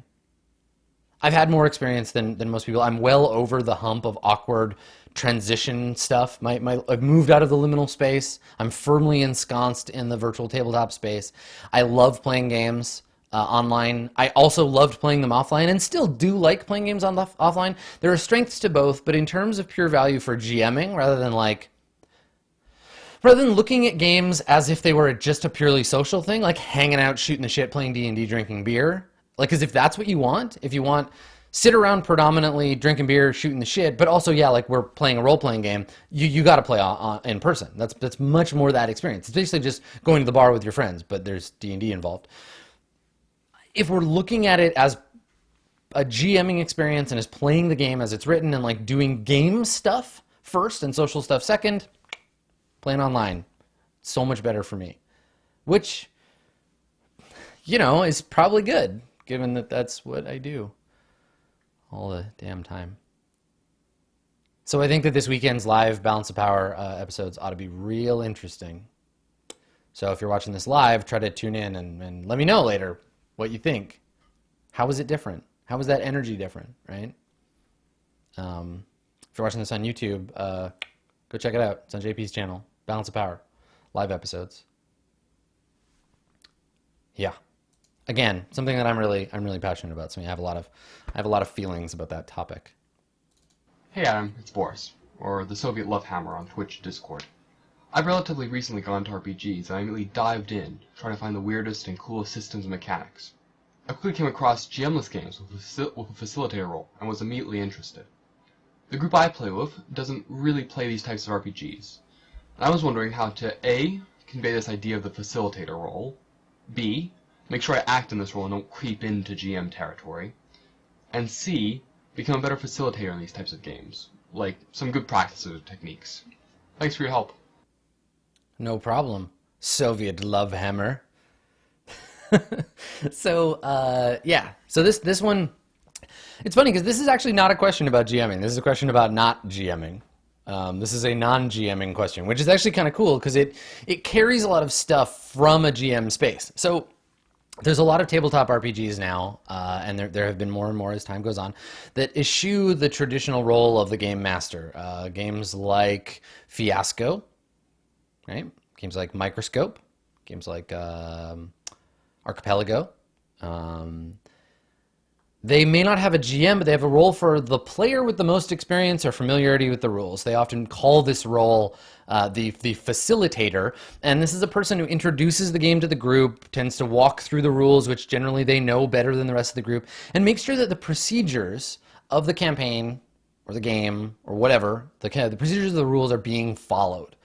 I've had more experience than most people. I'm well over the hump of awkward transition stuff. I've moved out of the liminal space. I'm firmly ensconced in the virtual tabletop space. I love playing games online. I also loved playing them offline and still do like playing games on offline. There are strengths to both, but in terms of pure value for GMing, rather than looking at games as if they were just a purely social thing, like hanging out, shooting the shit, playing D&D, drinking beer, like, because if that's what you want, if you want sit around predominantly drinking beer, shooting the shit, but also, yeah, like we're playing a role-playing game, you got to play in person. That's much more that experience. It's basically just going to the bar with your friends, but there's D&D involved. If we're looking at it as a GMing experience and as playing the game as it's written and like doing game stuff first and social stuff second, playing online, so much better for me. Which, is probably good, given that that's what I do all the damn time. So I think that this weekend's live Balance of Power episodes ought to be real interesting. So if you're watching this live, try to tune in and let me know later what you think. How was it different? How was that energy different, right? If you're watching this on YouTube, go check it out. It's on JP's channel, Balance of Power, live episodes. Yeah. Again, something that I'm really passionate about. So I have a lot of feelings about that topic. Hey Adam, it's Boris, or the Soviet Love Hammer on Twitch Discord. I've relatively recently gone into RPGs and I immediately dived in, trying to find the weirdest and coolest systems and mechanics. I quickly came across GMless games with a facilitator role and was immediately interested. The group I play with doesn't really play these types of RPGs, and I was wondering how to A. convey this idea of the facilitator role, B. make sure I act in this role and don't creep into GM territory, and C. become a better facilitator in these types of games, like some good practices or techniques. Thanks for your help. No problem, Soviet love hammer. So this one, it's funny because this is actually not a question about GMing. This is a question about not GMing. This is a non-GMing question, which is actually kind of cool because it carries a lot of stuff from a GM space. So there's a lot of tabletop RPGs now, and there have been more and more as time goes on, that eschew the traditional role of the game master. Games like Fiasco, right? Games like Microscope, games like Archipelago. They may not have a GM, but they have a role for the player with the most experience or familiarity with the rules. They often call this role the facilitator, and this is a person who introduces the game to the group, tends to walk through the rules, which generally they know better than the rest of the group, and makes sure that the procedures of the campaign or the game or whatever, the procedures of the rules are being followed.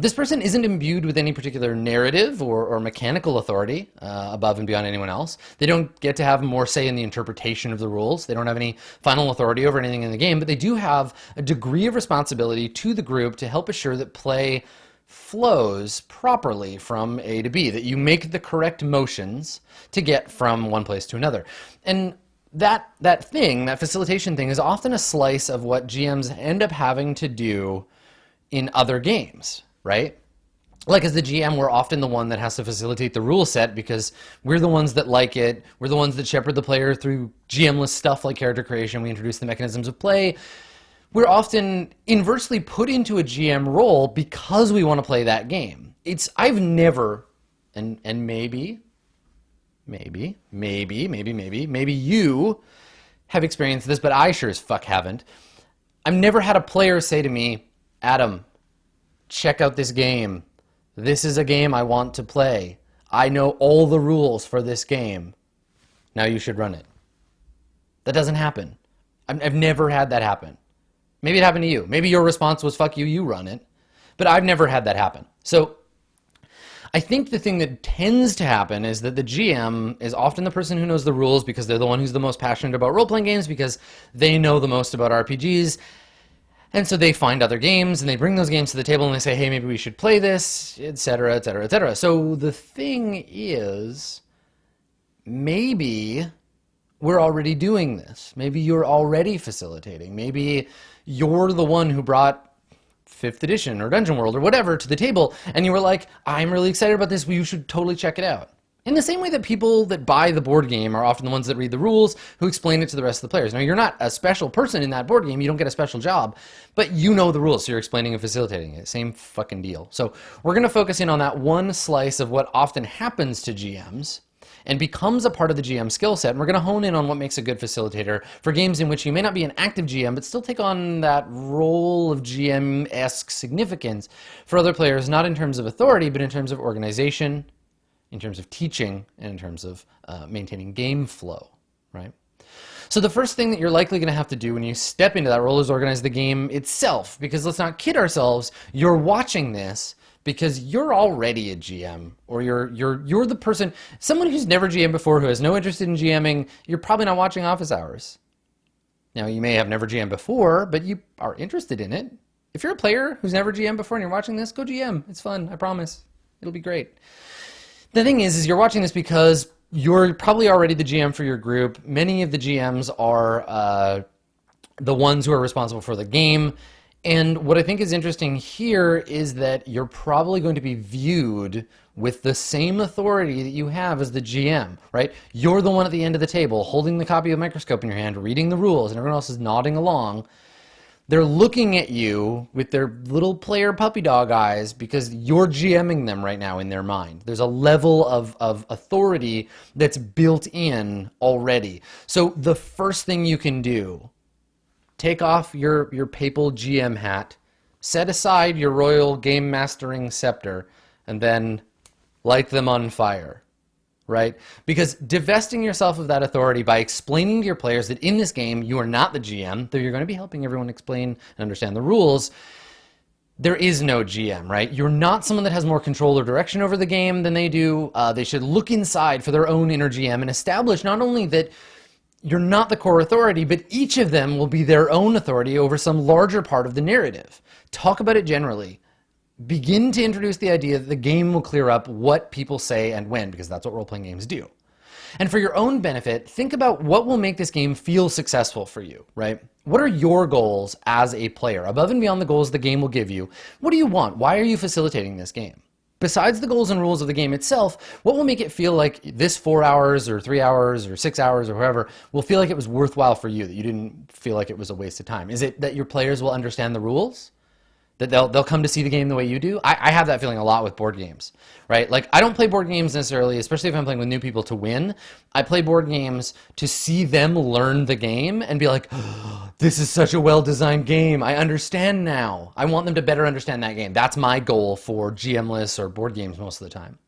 This person isn't imbued with any particular narrative or mechanical authority above and beyond anyone else. They don't get to have more say in the interpretation of the rules. They don't have any final authority over anything in the game, but they do have a degree of responsibility to the group to help assure that play flows properly from A to B, that you make the correct motions to get from one place to another. And that facilitation thing is often a slice of what GMs end up having to do in other games, right? Like as the GM, we're often the one that has to facilitate the rule set because we're the ones that like it. We're the ones that shepherd the player through GMless stuff like character creation. We introduce the mechanisms of play. We're often inversely put into a GM role because we want to play that game. I've never, and maybe you have experienced this, but I sure as fuck haven't. I've never had a player say to me, Adam, check out this game. This is a game I want to play. I know all the rules for this game. Now you should run it. That doesn't happen. I've never had that happen. Maybe it happened to you. Maybe your response was, fuck you, you run it. But I've never had that happen. So I think the thing that tends to happen is that the GM is often the person who knows the rules because they're the one who's the most passionate about role-playing games because they know the most about RPGs. And so they find other games and they bring those games to the table and they say, hey, maybe we should play this, etc., etc., etc. So the thing is, maybe we're already doing this. Maybe you're already facilitating. Maybe you're the one who brought 5th edition or Dungeon World or whatever to the table and you were like, I'm really excited about this. You should totally check it out. In the same way that people that buy the board game are often the ones that read the rules, who explain it to the rest of the players. Now, you're not a special person in that board game. You don't get a special job, but you know the rules, so you're explaining and facilitating it. Same fucking deal. So we're going to focus in on that one slice of what often happens to GMs and becomes a part of the GM skill set. And we're going to hone in on what makes a good facilitator for games in which you may not be an active GM, but still take on that role of GM-esque significance for other players, not in terms of authority, but in terms of organization, in terms of teaching, and in terms of maintaining game flow, right? So the first thing that you're likely going to have to do when you step into that role is organize the game itself, because let's not kid ourselves, you're watching this because you're already a GM, or you're the person, someone who's never GM'd before, who has no interest in GMing. You're probably not watching Office Hours. Now, you may have never GM'd before, but you are interested in it. If you're a player who's never GM'd before and you're watching this, go GM. It's fun, I promise. It'll be great. The thing is you're watching this because you're probably already the GM for your group. Many of the GMs are the ones who are responsible for the game. And what I think is interesting here is that you're probably going to be viewed with the same authority that you have as the GM, right? You're the one at the end of the table holding the copy of Microscope in your hand, reading the rules, and everyone else is nodding along. They're looking at you with their little player puppy dog eyes because you're GMing them right now in their mind. There's a level of authority that's built in already. So the first thing you can do, take off your papal GM hat, set aside your royal game mastering scepter, and then light them on fire. Right? Because divesting yourself of that authority by explaining to your players that in this game you are not the GM, though you're going to be helping everyone explain and understand the rules, there is no GM, right? You're not someone that has more control or direction over the game than they do. They should look inside for their own inner GM and establish not only that you're not the core authority, but each of them will be their own authority over some larger part of the narrative. Talk about it generally. Begin to introduce the idea that the game will clear up what people say and when, because that's what role-playing games do. And for your own benefit, think about what will make this game feel successful for you, right? What are your goals as a player? Above and beyond the goals the game will give you, what do you want? Why are you facilitating this game? Besides the goals and rules of the game itself, what will make it feel like this 4 hours or 3 hours or 6 hours or whatever will feel like it was worthwhile for you, that you didn't feel like it was a waste of time? Is it that your players will understand the rules? That they'll come to see the game the way you do? I have that feeling a lot with board games, right? Like, I don't play board games necessarily, especially if I'm playing with new people, to win. I play board games to see them learn the game and be like, oh, this is such a well-designed game. I understand now. I want them to better understand that game. That's my goal for GMless or board games most of the time.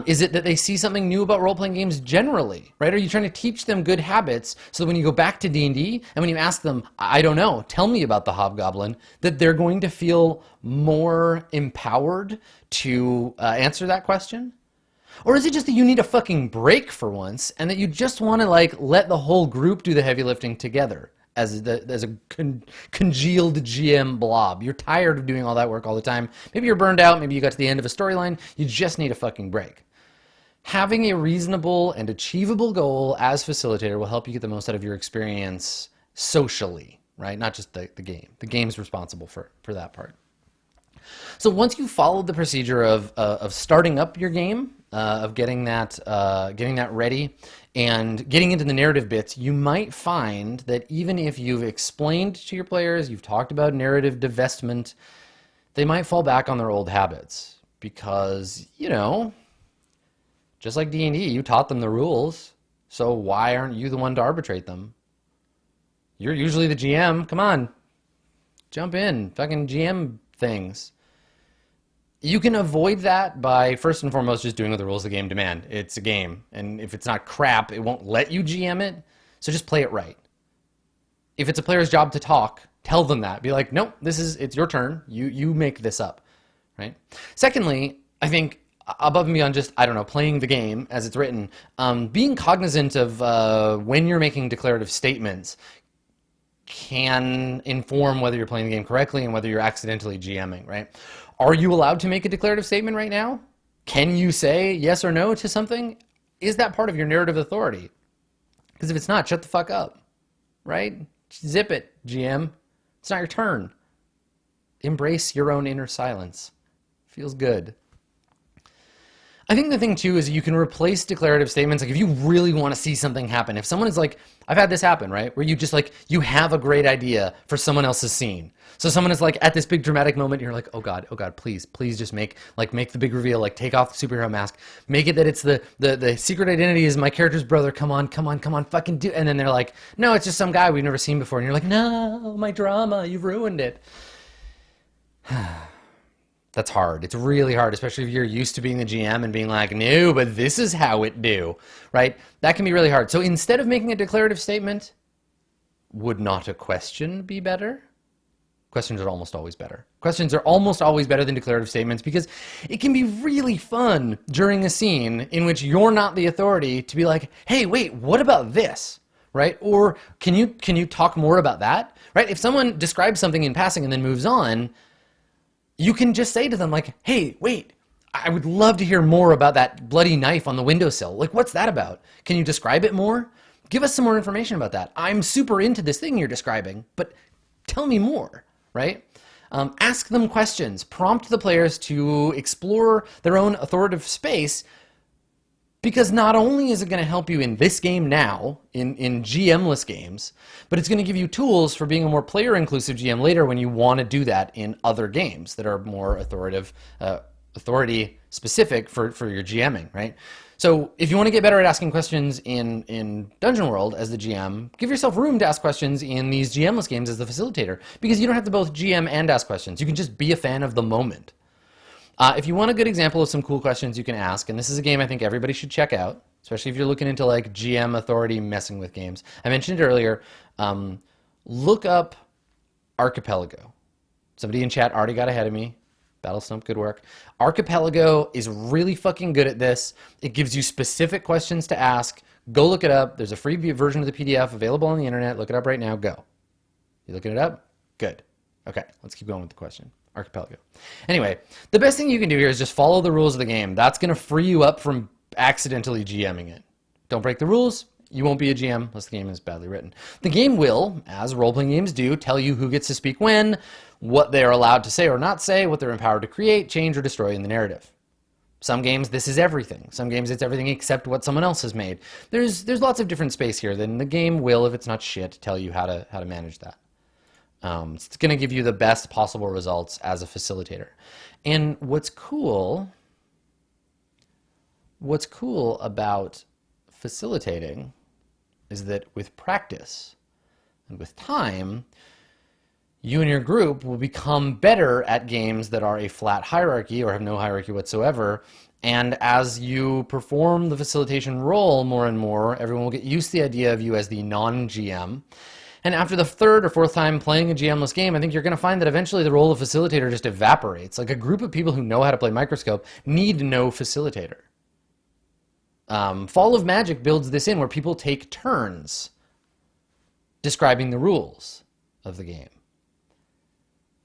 Is it that they see something new about role-playing games generally, right? Are you trying to teach them good habits so that when you go back to D&D and when you ask them, I don't know, tell me about the hobgoblin, that they're going to feel more empowered to answer that question? Or is it just that you need a fucking break for once and that you just want to like let the whole group do the heavy lifting together as a congealed GM blob? You're tired of doing all that work all the time. Maybe you're burned out. Maybe you got to the end of a storyline. You just need a fucking break. Having a reasonable and achievable goal as facilitator will help you get the most out of your experience socially, right? Not just the game. The game's responsible for that part. So once you followed the procedure of starting up your game, of getting that ready, and getting into the narrative bits, you might find that even if you've explained to your players, you've talked about narrative divestment, they might fall back on their old habits because, you know, just like D&D, you taught them the rules, so why aren't you the one to arbitrate them? You're usually the GM. Come on, jump in, fucking GM things. You can avoid that by, first and foremost, just doing what the rules of the game demand. It's a game, and if it's not crap, it won't let you GM it, so just play it right. If it's a player's job to talk, tell them that. Be like, nope, it's your turn. You make this up, right? Secondly, I think above and beyond just, I don't know, playing the game as it's written, being cognizant of when you're making declarative statements can inform whether you're playing the game correctly and whether you're accidentally GMing, right? Are you allowed to make a declarative statement right now? Can you say yes or no to something? Is that part of your narrative authority? Because if it's not, shut the fuck up, right? Zip it, GM. It's not your turn. Embrace your own inner silence. Feels good. I think the thing too is you can replace declarative statements. Like if you really want to see something happen, if someone is like, I've had this happen, right? Where you just like, you have a great idea for someone else's scene. So someone is like at this big dramatic moment, you're like, oh God, please just make the big reveal, like take off the superhero mask, make it that it's the secret identity is my character's brother. Come on, fucking do. And then they're like, no, it's just some guy we've never seen before. And you're like, no, my drama, you've ruined it. That's hard. It's really hard, especially if you're used to being the GM and being like, no, but this is how it do, right? That can be really hard. So instead of making a declarative statement, would not a question be better? Questions are almost always better. Questions are almost always better than declarative statements because it can be really fun during a scene in which you're not the authority to be like, hey, wait, what about this? Right? Or can you talk more about that? Right? If someone describes something in passing and then moves on, you can just say to them like, hey, wait, I would love to hear more about that bloody knife on the windowsill. Like, what's that about? Can you describe it more? Give us some more information about that. I'm super into this thing you're describing, but tell me more, right? Ask them questions. Prompt the players to explore their own authoritative space, because not only is it going to help you in this game now, in GMless games, but it's going to give you tools for being a more player-inclusive GM later when you want to do that in other games that are more authority-specific for your GMing, right? So if you want to get better at asking questions in Dungeon World as the GM, give yourself room to ask questions in these GMless games as the facilitator, because you don't have to both GM and ask questions. You can just be a fan of the moment. If you want a good example of some cool questions you can ask, and this is a game I think everybody should check out, especially if you're looking into like GM authority messing with games. I mentioned it earlier, look up Archipelago. Somebody in chat already got ahead of me. Battle Stump, good work. Archipelago is really fucking good at this. It gives you specific questions to ask. Go look it up. There's a free version of the PDF available on the internet. Look it up right now. Go. You looking it up? Good. Okay, let's keep going with the question. Archipelago. Anyway, the best thing you can do here is just follow the rules of the game. That's going to free you up from accidentally GMing it. Don't break the rules. You won't be a GM unless the game is badly written. The game will, as role-playing games do, tell you who gets to speak when, what they're allowed to say or not say, what they're empowered to create, change, or destroy in the narrative. Some games, this is everything. Some games, it's everything except what someone else has made. There's lots of different space here. Then the game will, if it's not shit, tell you how to manage that. It's going to give you the best possible results as a facilitator. And what's cool about facilitating is that with practice and with time, you and your group will become better at games that are a flat hierarchy or have no hierarchy whatsoever. And as you perform the facilitation role more and more, everyone will get used to the idea of you as the non-GM. And after the third or fourth time playing a GMless game, I think you're going to find that eventually the role of facilitator just evaporates. Like a group of people who know how to play Microscope need no facilitator. Fall of Magic builds this in where people take turns describing the rules of the game.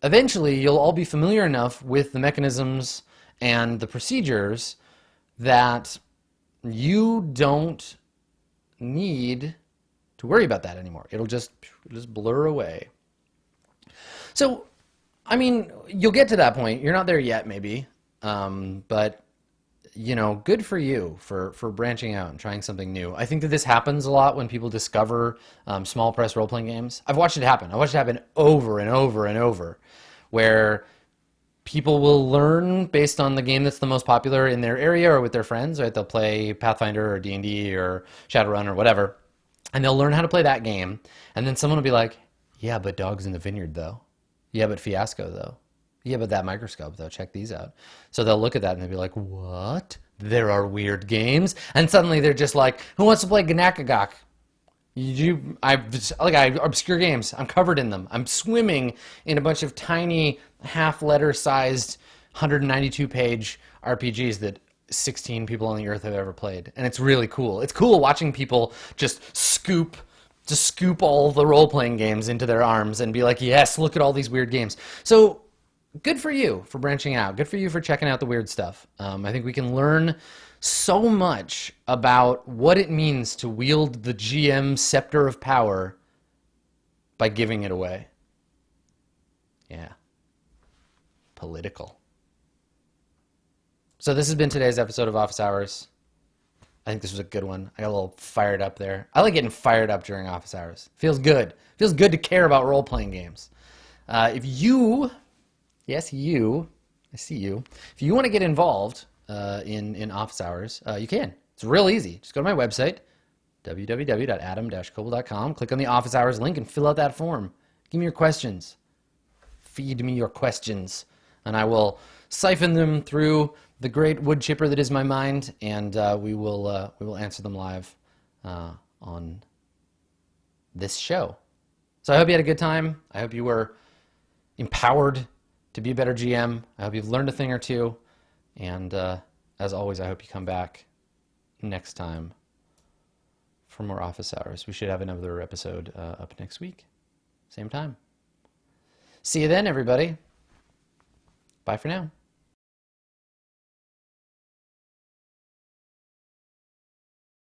Eventually, you'll all be familiar enough with the mechanisms and the procedures that you don't need to worry about that anymore. It'll just blur away. So, I mean, you'll get to that point. You're not there yet, maybe, but you know, good for you for branching out and trying something new. I think that this happens a lot when people discover small press role-playing games. I've watched it happen. I watched it happen over and over and over, where people will learn based on the game that's the most popular in their area or with their friends, right? They'll play Pathfinder or D&D or Shadowrun or whatever, and they'll learn how to play that game, and then someone will be like, yeah, but Dogs in the Vineyard, though. Yeah, but Fiasco, though. Yeah, but that Microscope, though. Check these out. So they'll look at that and they'll be like, what? There are weird games? And suddenly they're just like, who wants to play Ganakagak? Obscure games. I'm covered in them. I'm swimming in a bunch of tiny half-letter sized 192-page RPGs that 16 people on the earth have ever played. And it's really cool. It's cool watching people just scoop all the role-playing games into their arms and be like, yes, look at all these weird games. So good for you for branching out. Good for you for checking out the weird stuff. I think we can learn so much about what it means to wield the GM scepter of power by giving it away. Yeah. Political. So this has been today's episode of Office Hours. I think this was a good one. I got a little fired up there. I like getting fired up during office hours. Feels good. Feels good to care about role-playing games. If you, yes, you, I see you. If you want to get involved in office hours, you can. It's real easy. Just go to my website, www.adam-koble.com. Click on the office hours link and fill out that form. Give me your questions. Feed me your questions, and I will siphon them through the great wood chipper that is my mind, and we will answer them live on this show. So I hope you had a good time. I hope you were empowered to be a better GM. I hope you've learned a thing or two, and as always, I hope you come back next time for more office hours. We should have another episode up next week, same time. See you then, everybody. Bye for now.